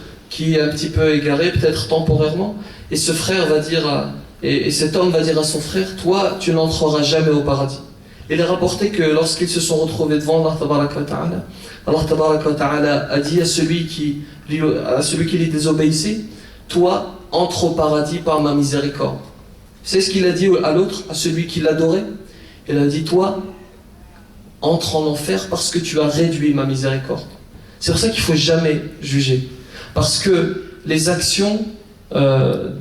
égaré, peut-être temporairement. Et ce frère va dire, et cet homme va dire à son frère, toi, tu n'entreras jamais au paradis. Il est rapporté que lorsqu'ils se sont retrouvés devant Allah tabaraka wa ta'ala a dit à celui qui lui désobéissait, toi, entre au paradis par ma miséricorde. C'est ce qu'il a dit à l'autre, à celui qui l'adorait. Il a dit, toi, entre en enfer parce que tu as réduit ma miséricorde. C'est pour ça qu'il ne faut jamais juger. Parce que les actions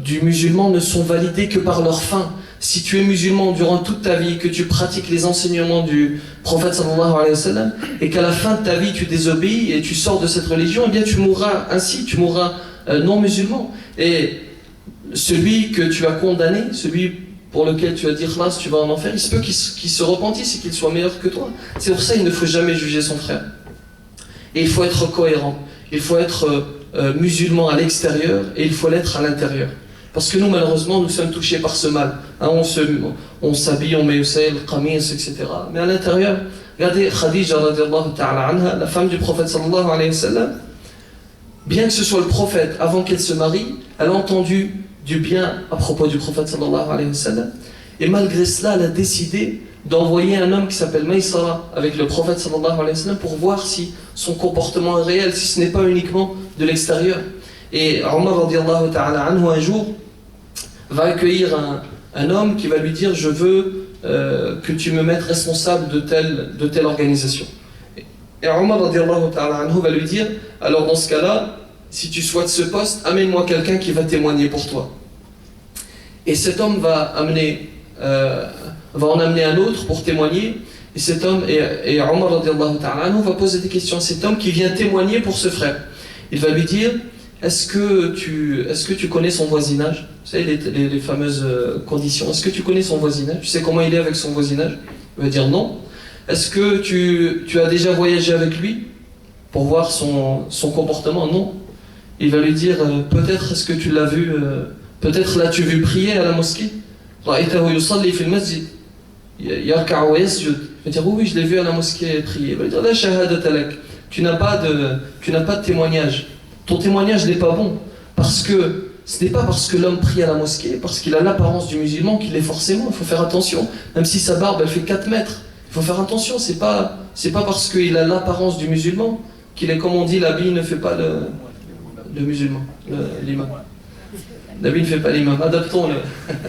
du musulman ne sont validées que par leur fin. Si tu es musulman durant toute ta vie, que tu pratiques les enseignements du prophète sallallahu alayhi wa sallam, et qu'à la fin de ta vie tu désobéis et tu sors de cette religion, eh bien tu mourras ainsi, tu mourras non musulman. Et celui que tu as condamné, celui pour lequel tu as dit khlas, tu vas en enfer, il se peut qu'il se repentisse et qu'il soit meilleur que toi. C'est pour ça qu'il ne faut jamais juger son frère. Et il faut être cohérent. Il faut être musulman à l'extérieur et il faut l'être à l'intérieur. Parce que nous, malheureusement, nous sommes touchés par ce mal. On s'habille, on met le qamis, etc. Mais à l'intérieur, regardez Khadija radiallahu ta'ala anha, la femme du prophète sallallahu alayhi wa sallam, bien que ce soit le prophète, avant qu'elle se marie, elle a entendu du bien à propos du prophète sallallahu alayhi wa sallam, et malgré cela, elle a décidé d'envoyer un homme qui s'appelle Maïsara avec le prophète sallallahu alayhi wa sallam pour voir si son comportement est réel, si ce n'est pas uniquement de l'extérieur. Et Omar radiallahu ta'ala anhu un jour va accueillir un homme qui va lui dire: je veux que tu me mettes responsable de telle organisation. Et Omar radiallahu ta'ala anhu va lui dire: alors dans ce cas-là, si tu souhaites ce poste, amène-moi quelqu'un qui va témoigner pour toi. Et cet homme va en amener un autre pour témoigner. Et cet homme, et Omar radiallahu ta'ala anhu va poser des questions à cet homme qui vient témoigner pour ce frère. Il va lui dire: est-ce que tu connais son voisinage? Vous savez, les fameuses conditions. Est-ce que tu connais son voisinage? Tu sais comment il est avec son voisinage? Il va dire non. Est-ce que tu as déjà voyagé avec lui pour voir son comportement? Non. Il va lui dire: peut-être, est-ce que tu l'as vu, peut-être l'as-tu vu prier à la mosquée? Il va dire: oui, je l'ai vu à la mosquée prier. Il va lui dire: la shahadata lak. Tu n'as pas de témoignage. Ton témoignage n'est pas bon. Parce que ce n'est pas parce que l'homme prie à la mosquée, parce qu'il a l'apparence du musulman, qu'il est forcément. Il faut faire attention. Même si sa barbe elle fait 4 mètres, il faut faire attention. C'est pas parce qu'il a l'apparence du musulman qu'il est, comme on dit, l'habit ne fait pas le musulman, l'imam. L'habit ne fait pas l'imam. Adaptons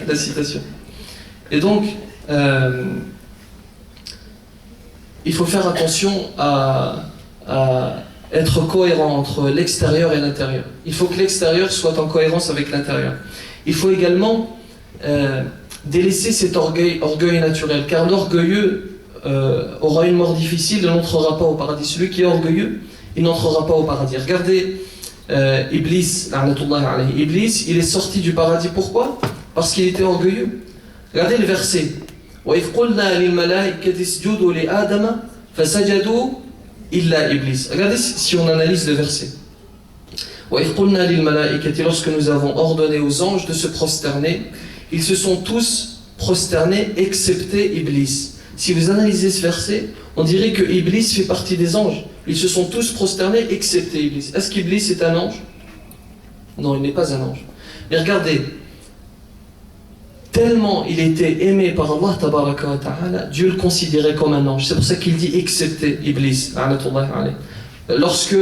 la citation. Et donc, il faut faire attention à être cohérent entre l'extérieur et l'intérieur. Il faut que l'extérieur soit en cohérence avec l'intérieur. Il faut également délaisser cet orgueil naturel, car l'orgueilleux aura une mort difficile et n'entrera pas au paradis. Celui qui est orgueilleux, il n'entrera pas au paradis. Regardez Iblis, Iblis, il est sorti du paradis. Pourquoi? Parce qu'il était orgueilleux. Regardez le verset. وَإِذْ قُلْنَا لِلْمَلَائِكَةِ اسْجُدُوا لِآدَمَ فَسَجَدُوا إِلَّا إِبْلِيسَ. Regardez si on analyse le verset. وَإِذْ قُلْنَا لِلْمَلَائِكَةِ, lorsque nous avons ordonné aux anges de se prosterner, ils se sont tous prosternés excepté Iblis. Si vous analysez ce verset, on dirait que Iblis fait partie des anges. Ils se sont tous prosternés excepté Iblis. Est-ce qu'Iblis est un ange? Non, il n'est pas un ange. Mais regardez, tellement il était aimé par Allah tabaraka wa ta'ala, Dieu le considérait comme un ange. C'est pour ça qu'il dit excepté Iblis. Lorsque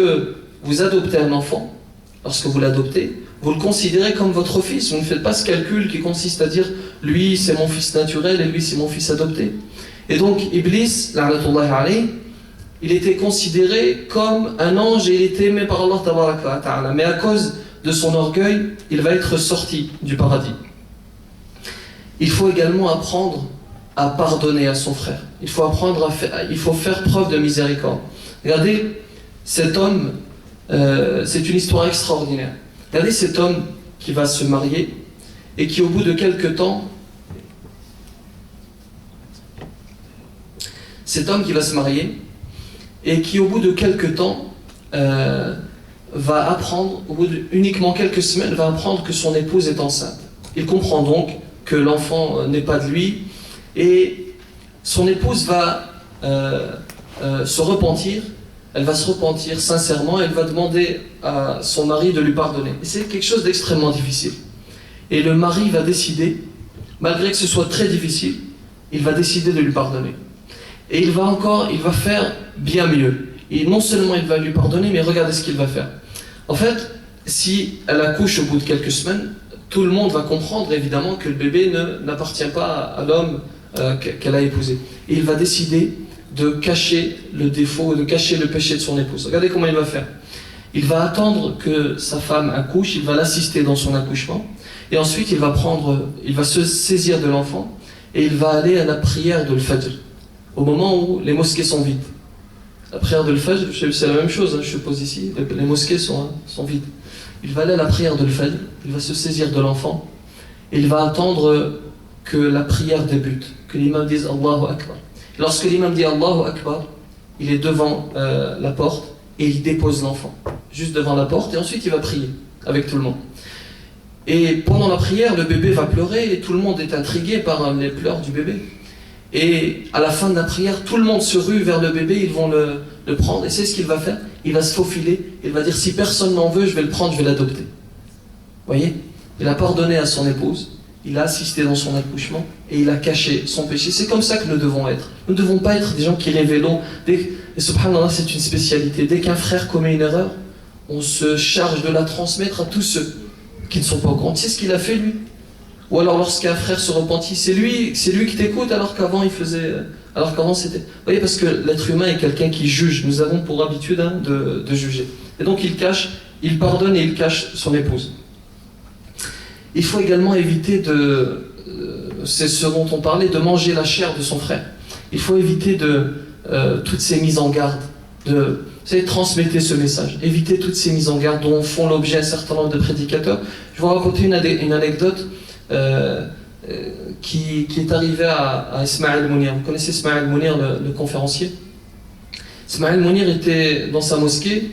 vous adoptez un enfant, lorsque vous l'adoptez, vous le considérez comme votre fils. Vous ne faites pas ce calcul qui consiste à dire lui c'est mon fils naturel et lui c'est mon fils adopté. Et donc Iblis, il était considéré comme un ange et il était aimé par Allah tabaraka wa ta'ala. Mais à cause de son orgueil, il va être sorti du paradis. Il faut également apprendre à pardonner à son frère. Il faut faire preuve de miséricorde. Regardez, cet homme, c'est une histoire extraordinaire. Regardez cet homme qui va se marier et qui au bout de quelques temps, va apprendre, au bout uniquement quelques semaines, va apprendre que son épouse est enceinte. Il comprend donc que l'enfant n'est pas de lui, et son épouse va se repentir. Elle va se repentir sincèrement, elle va demander à son mari de lui pardonner. Et c'est quelque chose d'extrêmement difficile. Et le mari va décider, malgré que ce soit très difficile, il va décider de lui pardonner. Et il va faire bien mieux. Et non seulement il va lui pardonner, mais regardez ce qu'il va faire. En fait, si elle accouche au bout de quelques semaines, tout le monde va comprendre évidemment que le bébé n'appartient pas à l'homme qu'elle a épousé. Et il va décider de cacher le défaut, de cacher le péché de son épouse. Regardez comment il va faire. Il va attendre que sa femme accouche, il va l'assister dans son accouchement, et ensuite il va se saisir de l'enfant, et il va aller à la prière de l'Fajr, au moment où les mosquées sont vides. La prière de l'Fajr, c'est la même chose, je suppose ici, les mosquées sont vides. Il va aller à la prière de l'Fajr, il va se saisir de l'enfant, et il va attendre que la prière débute, que l'imam dise Allahu Akbar. Lorsque l'imam dit Allahu Akbar, il est devant la porte et il dépose l'enfant, juste devant la porte, et ensuite il va prier avec tout le monde. Et pendant la prière, le bébé va pleurer et tout le monde est intrigué par les pleurs du bébé. Et à la fin de la prière, tout le monde se rue vers le bébé, ils vont le prendre. Et c'est ce qu'il va faire. Il va se faufiler. Il va dire, si personne n'en veut, je vais le prendre, je vais l'adopter. Vous voyez? Il a pardonné à son épouse. Il a assisté dans son accouchement. Et il a caché son péché. C'est comme ça que nous devons être. Nous ne devons pas être des gens qui révélons. Et subhanallah, c'est une spécialité. Dès qu'un frère commet une erreur, on se charge de la transmettre à tous ceux qui ne sont pas au courant. C'est ce qu'il a fait, lui. Ou alors lorsqu'un frère se repentit, c'est lui qui t'écoute alors qu'avant c'était... Vous voyez, parce que l'être humain est quelqu'un qui juge. Nous avons pour habitude de juger. Et donc il pardonne et il cache son épouse. Il faut également éviter c'est ce dont on parlait, de manger la chair de son frère. Il faut éviter toutes ces mises en garde. Vous savez, transmettez ce message. Évitez toutes ces mises en garde dont font l'objet un certain nombre de prédicateurs. Je vais vous raconter une anecdote qui est arrivé à Ismaël Mounir. Vous connaissez Ismaël Mounir, le conférencier? Ismaël Mounir était dans sa mosquée,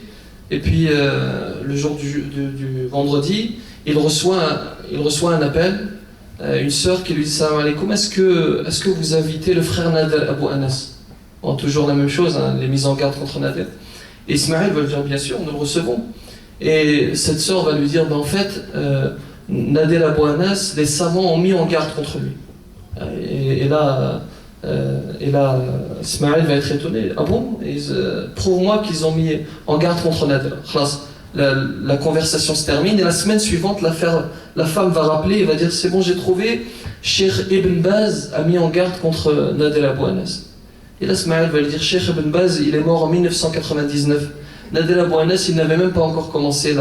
et puis le jour du vendredi, il reçoit un appel, une sœur qui lui dit salam alaikum, est-ce que vous invitez le frère Nader Abou Anas? Bon, toujours la même chose, hein, les mises en garde contre Nader. Et Ismaël va lui dire bien sûr, nous le recevons. Et cette sœur va lui dire, en fait, Nader Abou Anas, les savants ont mis en garde contre lui. Et là, Ismaël va être étonné. Ah bon? Prouve-moi qu'ils ont mis en garde contre Nader. La conversation se termine et la semaine suivante, la femme va rappeler et va dire, c'est bon, j'ai trouvé, Cheikh Ibn Baz a mis en garde contre Nader Abou Anas. Et là, Ismaël va lui dire, Cheikh Ibn Baz, il est mort en 1999. Nader Abou Anas, il n'avait même pas encore commencé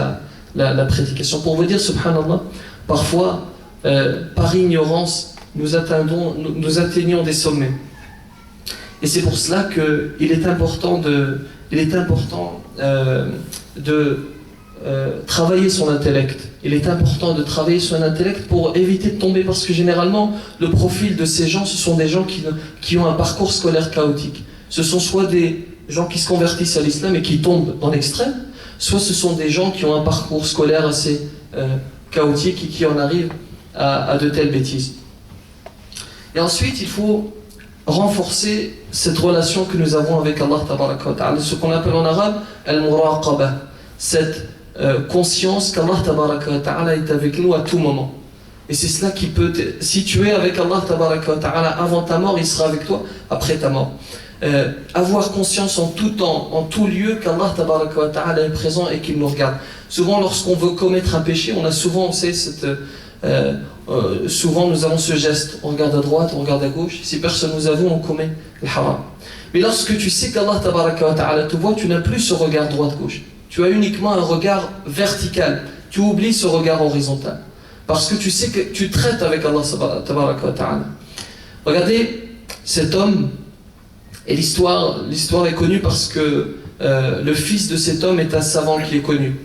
la prédication. Pour vous dire, subhanallah, parfois, par ignorance, nous atteignons des sommets. Et c'est pour cela qu'il est important de travailler son intellect. Il est important de travailler son intellect pour éviter de tomber, parce que généralement, le profil de ces gens, ce sont des gens qui ont un parcours scolaire chaotique. Ce sont soit des gens qui se convertissent à l'islam et qui tombent dans l'extrême, soit ce sont des gens qui ont un parcours scolaire assez chaotique et qui en arrivent à de telles bêtises. Et ensuite, il faut renforcer cette relation que nous avons avec Allah tabaraka wa ta'ala, ce qu'on appelle en arabe al-muraqabah, cette conscience qu'Allah tabaraka wa ta'ala est avec nous à tout moment. Et c'est cela qui peut si tu es avec Allah tabaraka wa ta'ala avant ta mort, il sera avec toi après ta mort. Avoir conscience en tout temps, en tout lieu, qu'Allah tabaraka wa ta'ala est présent et qu'il nous regarde. Souvent, lorsqu'on veut commettre un péché, on a souvent, souvent nous avons ce geste, on regarde à droite, on regarde à gauche, si personne nous avoue, on commet le haram. Mais lorsque tu sais qu'Allah tabaraka wa ta'ala te voit, tu n'as plus ce regard droite-gauche. Tu as uniquement un regard vertical. Tu oublies ce regard horizontal. Parce que tu sais que tu traites avec Allah tabaraka wa ta'ala. Regardez cet homme, et l'histoire est connue parce que le fils de cet homme est un savant qui est connu.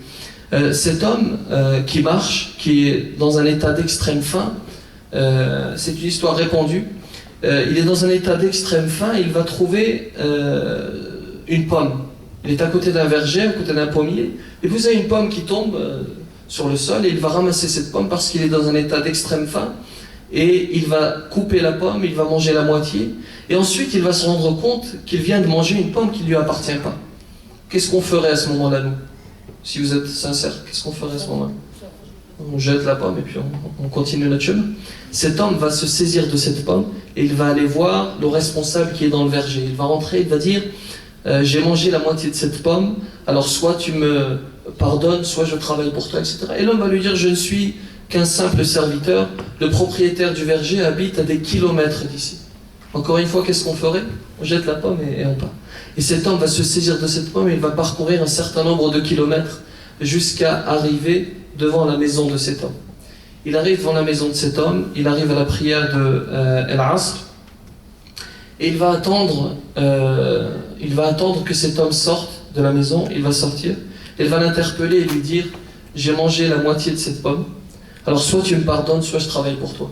Cet homme qui marche, qui est dans un état d'extrême faim, c'est une histoire répandue. Il est dans un état d'extrême faim et il va trouver une pomme. Il est à côté d'un verger, à côté d'un pommier, et vous avez une pomme qui tombe sur le sol, et il va ramasser cette pomme parce qu'il est dans un état d'extrême faim, et il va couper la pomme, il va manger la moitié, et ensuite il va se rendre compte qu'il vient de manger une pomme qui ne lui appartient pas. Qu'est-ce qu'on ferait à ce moment-là, nous? Si vous êtes sincère, qu'est-ce qu'on ferait à ce moment-là? On jette la pomme et puis on continue notre chemin. Cet homme va se saisir de cette pomme, et il va aller voir le responsable qui est dans le verger. Il va rentrer, il va dire... j'ai mangé la moitié de cette pomme, alors soit tu me pardonnes, soit je travaille pour toi, etc. Et l'homme va lui dire, je ne suis qu'un simple serviteur, le propriétaire du verger habite à des kilomètres d'ici. Encore une fois, qu'est-ce qu'on ferait? On jette la pomme et on part. Et cet homme va se saisir de cette pomme et il va parcourir un certain nombre de kilomètres jusqu'à arriver devant la maison de cet homme. Il arrive devant la maison de cet homme, il arrive à la prière de El-Asr, et il va attendre que cet homme sorte de la maison. Il va sortir, il va l'interpeller et lui dire, j'ai mangé la moitié de cette pomme, alors soit tu me pardonnes, soit je travaille pour toi.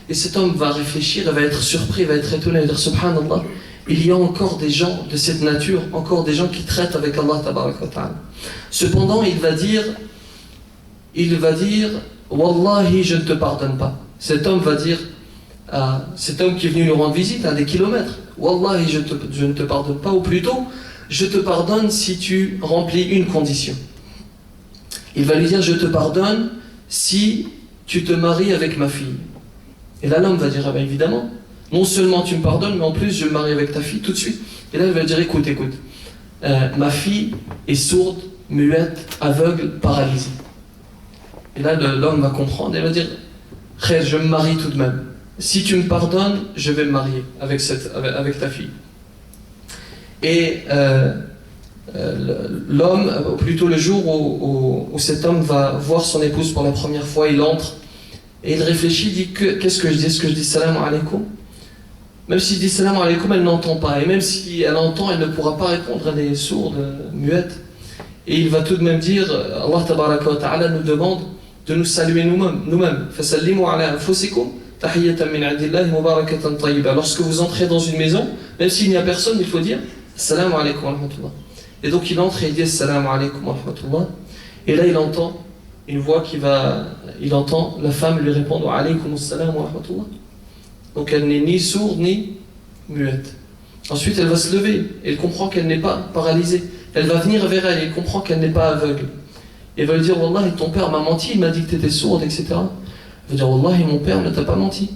Et cet homme va réfléchir, il va être surpris, il va être étonné, il va dire, subhanallah, il y a encore des gens de cette nature, encore des gens qui traitent avec Allah tabaraka wa ta'ala. Cependant, il va dire, Wallahi, je ne te pardonne pas. Cet homme va dire, à cet homme qui est venu nous rendre visite à des kilomètres. Wallahi, je ne te pardonne pas, ou plutôt, je te pardonne si tu remplis une condition. Il va lui dire, je te pardonne si tu te maries avec ma fille. Et là, l'homme va dire, ah ben évidemment, non seulement tu me pardonnes, mais en plus je me marie avec ta fille tout de suite. Et là, il va dire, écoute, ma fille est sourde, muette, aveugle, paralysée. Et là, l'homme va comprendre et va dire, frère, je me marie tout de même. Si tu me pardonnes, je vais me marier avec ta fille. Et l'homme, ou plutôt le jour où cet homme va voir son épouse pour la première fois, il entre et il réfléchit, il dit, qu'est-ce que je dis? Est-ce que je dis salam alaikum? Même s'il dit salam alaikum, elle n'entend pas. Et même si elle entend, elle ne pourra pas répondre, elle est sourde, muette. Et il va tout de même dire, Allah tabaraka wa ta'ala nous demande de nous saluer nous-mêmes. Fasallimu ala anfusikum tahiyatan min indillahi mubarakatan tayyiba. Lorsque vous entrez dans une maison, même s'il n'y a personne, il faut dire Assalamu alaikum wa rahmatullah. Et donc il entre et il dit Assalamu alaikum wa rahmatullah. Et là il entend une voix il entend la femme lui répondre Wa alaikum assalam wa rahmatullah. Donc elle n'est ni sourde ni muette. Ensuite elle va se lever et elle comprend qu'elle n'est pas paralysée. Elle va venir vers elle et elle comprend qu'elle n'est pas aveugle. Et elle va lui dire Wallah, ton père m'a menti, il m'a dit que tu étais sourde, etc. Elle va dire Wallah, mon père ne t'a pas menti.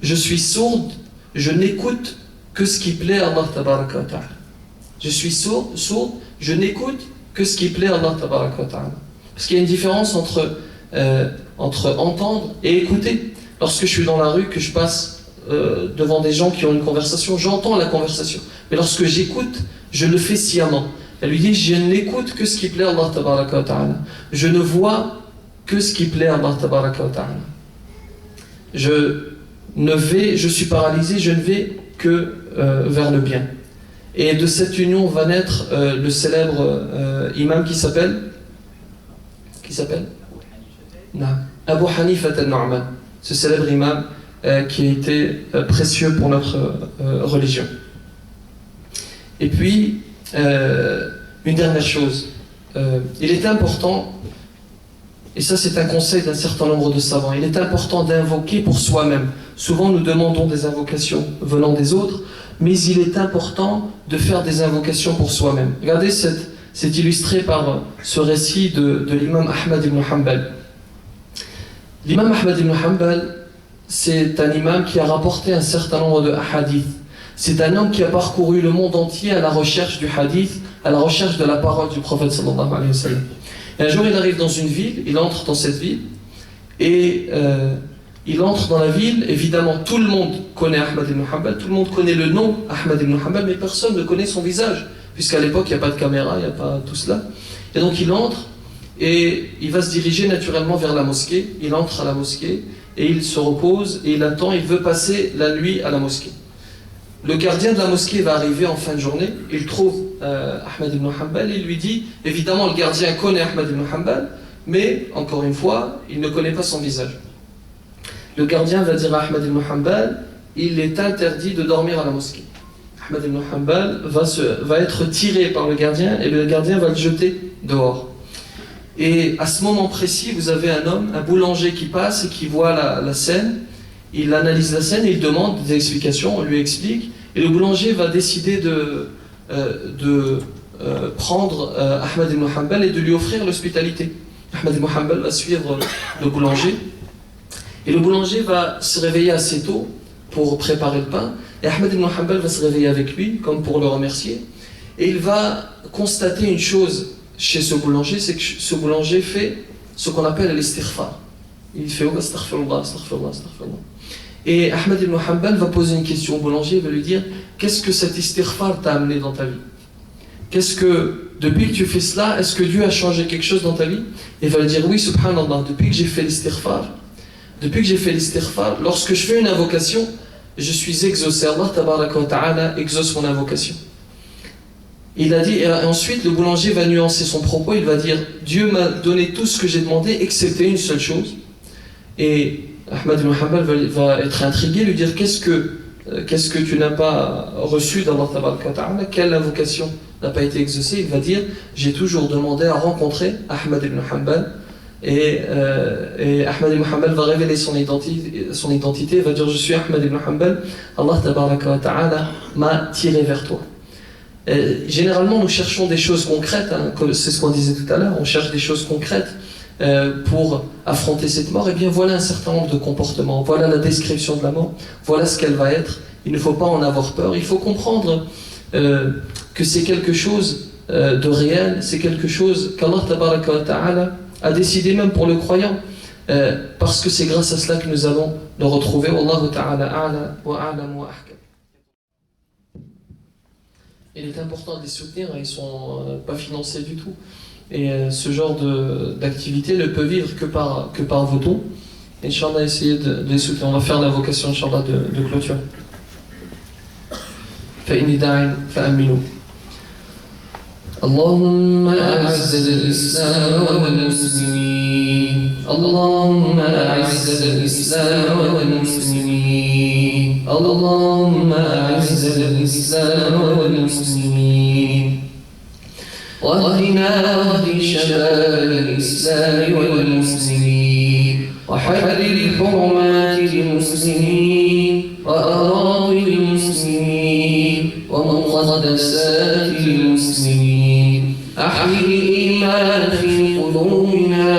Je suis sourde, je n'écoute que ce qui plaît à Allah tabaraka wa ta'ala. Je suis sourde, je n'écoute que ce qui plaît à Allah tabaraka wa ta'ala. Parce qu'il y a une différence entre entendre et écouter. Lorsque je suis dans la rue, que je passe devant des gens qui ont une conversation, j'entends la conversation. Mais lorsque j'écoute, je le fais sciemment. Elle lui dit, je n'écoute que ce qui plaît à Allah tabaraka wa ta'ala. Je ne vois que ce qui plaît à Allah tabaraka wa ta'ala. Je suis paralysé, je ne vais que vers le bien. Et de cette union va naître le célèbre imam qui s'appelle Abu Hanifa al-Nu'man. Ce célèbre imam qui a été précieux pour notre religion. Et puis, une dernière chose. Il est important, et ça c'est un conseil d'un certain nombre de savants, il est important d'invoquer pour soi-même. Souvent nous demandons des invocations venant des autres, mais il est important de faire des invocations pour soi-même. Regardez, c'est illustré par ce récit de l'imam Ahmad ibn Hanbal. L'imam Ahmad ibn Hanbal, c'est un imam qui a rapporté un certain nombre de hadiths. C'est un homme qui a parcouru le monde entier à la recherche du hadith, à la recherche de la parole du prophète sallallahu alayhi wa sallam. Et un jour il arrive dans une ville, il entre dans cette ville, et il entre dans la ville, évidemment tout le monde connaît Ahmad ibn Hanbal, tout le monde connaît le nom Ahmad ibn Hanbal, mais personne ne connaît son visage, puisqu'à l'époque il n'y a pas de caméra, il n'y a pas tout cela. Et donc il entre, et il va se diriger naturellement vers la mosquée, il entre à la mosquée, et il se repose, et il attend, il veut passer la nuit à la mosquée. Le gardien de la mosquée va arriver en fin de journée, il trouve Ahmad ibn Hanbal, et il lui dit, évidemment le gardien connaît Ahmad ibn Hanbal, mais encore une fois, il ne connaît pas son visage. Le gardien va dire à Ahmad ibn Hanbal, il est interdit de dormir à la mosquée. Ahmad ibn Hanbal va être tiré par le gardien, et le gardien va le jeter dehors. Et à ce moment précis, vous avez un homme, un boulanger qui passe et qui voit la scène. Il analyse la scène et il demande des explications, on lui explique. Et le boulanger va décider de prendre Ahmad ibn Hanbal et de lui offrir l'hospitalité. Ahmad ibn Hanbal va suivre le boulanger. Et le boulanger va se réveiller assez tôt pour préparer le pain. Et Ahmad ibn Hanbal va se réveiller avec lui, comme pour le remercier. Et il va constater une chose chez ce boulanger, c'est que ce boulanger fait ce qu'on appelle l'istighfar. Il fait « astaghfirullah, astaghfirullah, astaghfirullah ». Et Ahmad ibn Hanbal va poser une question au boulanger, il va lui dire « Qu'est-ce que cet istighfar t'a amené dans ta vie? Qu'est-ce que, depuis que tu fais cela, est-ce que Dieu a changé quelque chose dans ta vie ?» Et il va lui dire « Oui, subhanallah, depuis que j'ai fait l'istighfar, lorsque je fais une invocation, je suis exaucé. Allah tabaraka wa ta'ala exauce mon invocation. » Il a dit, et ensuite le boulanger va nuancer son propos, il va dire « Dieu m'a donné tout ce que j'ai demandé, excepté une seule chose. » Et Ahmad ibn Hanbal va être intrigué, lui dire qu'est-ce que tu n'as pas reçu d'Allah tabaraka wa ta'ala, quelle invocation n'a pas été exaucée? Il va dire j'ai toujours demandé à rencontrer Ahmad ibn Hanbal, et Ahmad ibn Hanbal va révéler son identité, va dire je suis Ahmad ibn Hanbal, Allah tabaraka wa ta'ala m'a tiré vers toi. Généralement nous cherchons des choses concrètes, hein, c'est ce qu'on disait tout à l'heure, on cherche des choses concrètes pour affronter cette mort. Et bien voilà un certain nombre de comportements, voilà la description de la mort, voilà ce qu'elle va être. Il ne faut pas en avoir peur, il faut comprendre que c'est quelque chose de réel, c'est quelque chose qu'Allah tabaraka wa ta'ala a décidé même pour le croyant, parce que c'est grâce à cela que nous allons le retrouver. Wallahu ta'ala a'la wa a'lam wa ahkam. Il est important de les soutenir, ils ne sont pas financés du tout. Et ce genre d'activité ne peut vivre que par vos dons. Inch'Allah, essayez de les soutenir. On va faire l'invocation, Inch'Allah, de clôture. فإني داع فأمنوا. اللهم أعز الإسلام والمسلمين. اللهم أعز الإسلام والمسلمين. اللهم أعز الإسلام والمسلمين. واهدنا واهد شباب الإسلام والمسلمين. وحرر حرمات المسلمين وأراضي المسلمين ومقدسات المسلمين. أحيي الإيمان في قلوبنا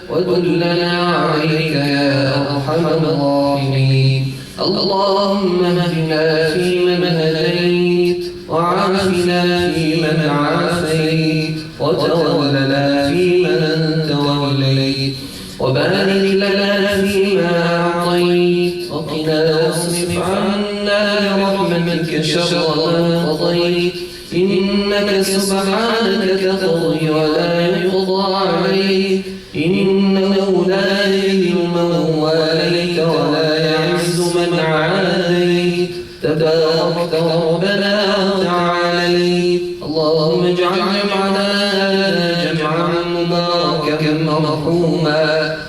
ودلنا عليك يا أرحم الراحمين. اللهم اهدنا فيمن هديت وعافنا فيمن عافيت وتولنا فيمن توليت وبارك لنا فيما أعطيت وقنا واصرف عنا برحمتك شر ما قضيت إنك سبحانك تقضي ولا يقضى عليك إنه لا يذل من واليت ولا يعز من عاديت تباركت ربنا وتعاليت. اللهم اجعل جمعنا جمعا مباركا مرحوما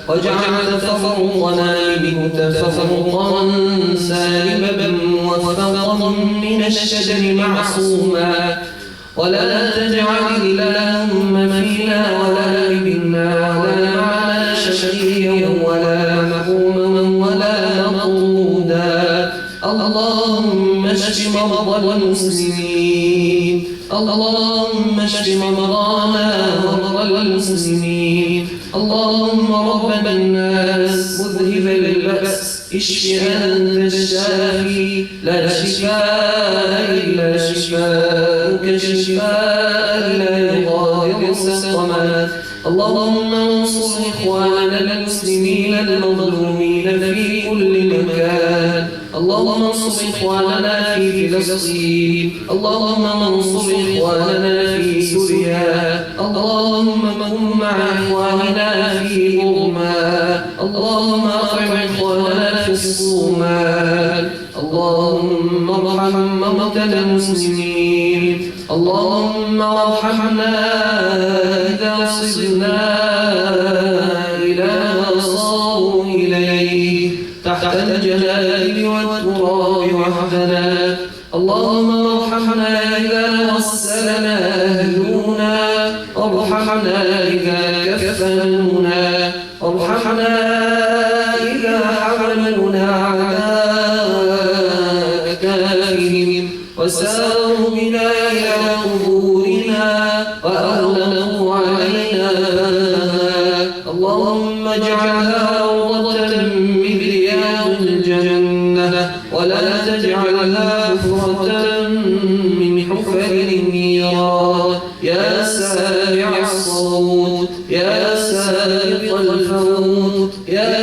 واجعل تفرقنا منه تفرقا سالما موفقا من الشر معصوما ولا تجعل اللهم فينا ولا منا ولا معنا شقيا ولا محروما ولا مطرودا. اللهم اشف مرضى المسلمين. اللهم اشف مرضانا ومرضى المسلمين. اللهم رب الناس مذهب البأس اشف أنت الشافي لا شفاء إلا شفاءك شفاء لا يغادر سقما. اللهم انصر إخواننا المسلمين المظلومين في كل مكان. اللهم انصر إخواننا في فلسطين. اللهم انصر إخواننا في سوريا. اللهم كن مع إخواننا في بورما. اللهم أطعم إخواننا في الصومال. اللهم ارحم موتى المسلمين. اللهم ارحمنا إذا صرنا إلى ما صاروا إليه تحت الجلال والتراب وحدنا. اللهم ارحمنا إذا غسلنا أهلنا. ارحمنا إذا كفنونا. ارحمنا إذا حملنا على أكتافهم وساروا بنا إلى قبورنا وأغلقوا علينا. اللهم اجعلها روضة من رياض الجنة ولا تجعلها حفرة من حفر النيران. يا سارع الصوت يا سابق الفوت يا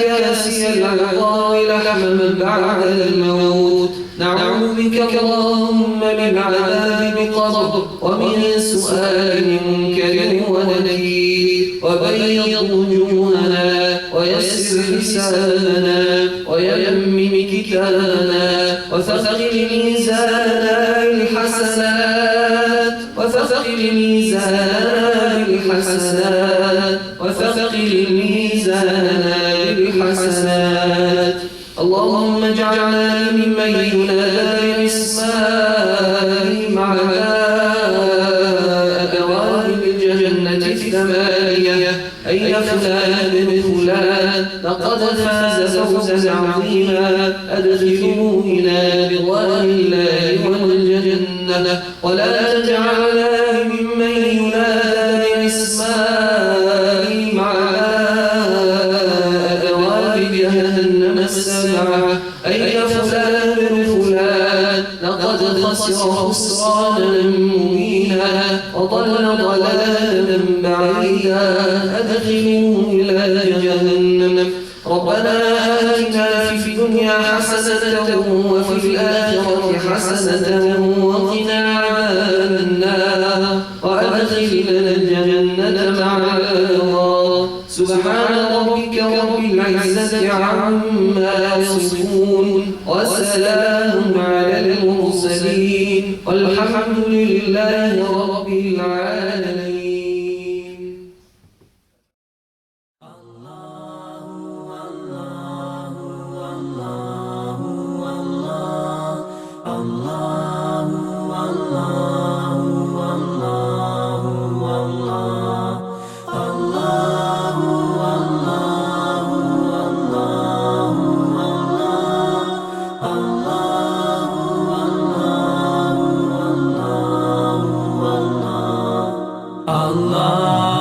كاسي العطاء لحما بعد الموت. نعوذ بك اللهم من عذاب قبر ومن سؤال منكر ونكير. وبيض وجوهنا ويسر حسابنا ويمم كتابنا وثقل ميزاننا بالحسنات وثقل ميزاننا بالحسنات وثقل ميزاننا بالحسنات. اللهم اجعلنا ممن ينادى باسمائهم على أبواب الجنة الثمانية. أين فلان بن فلان لقد فاز فوزا عظيما أدخلوه إلى رضوان الله والجنة ولا تجعلنا ممن ينادى بأسمائهم على أبواب جهنم السبعة أي فلان بن فلان لقد خسر خسرانا مبينا وضل ضلالا بعيدا أدخلوه إلى جهنم ربنا آتنا في الدنيا حسنة وفي الآخرة حسنة وقنا عذاب النار وأدخلنا الجنة مع الأبرار سبحان ربك رب العزة عما يصفون وسلام على المرسلين والحمد لله رب العالمين. Allah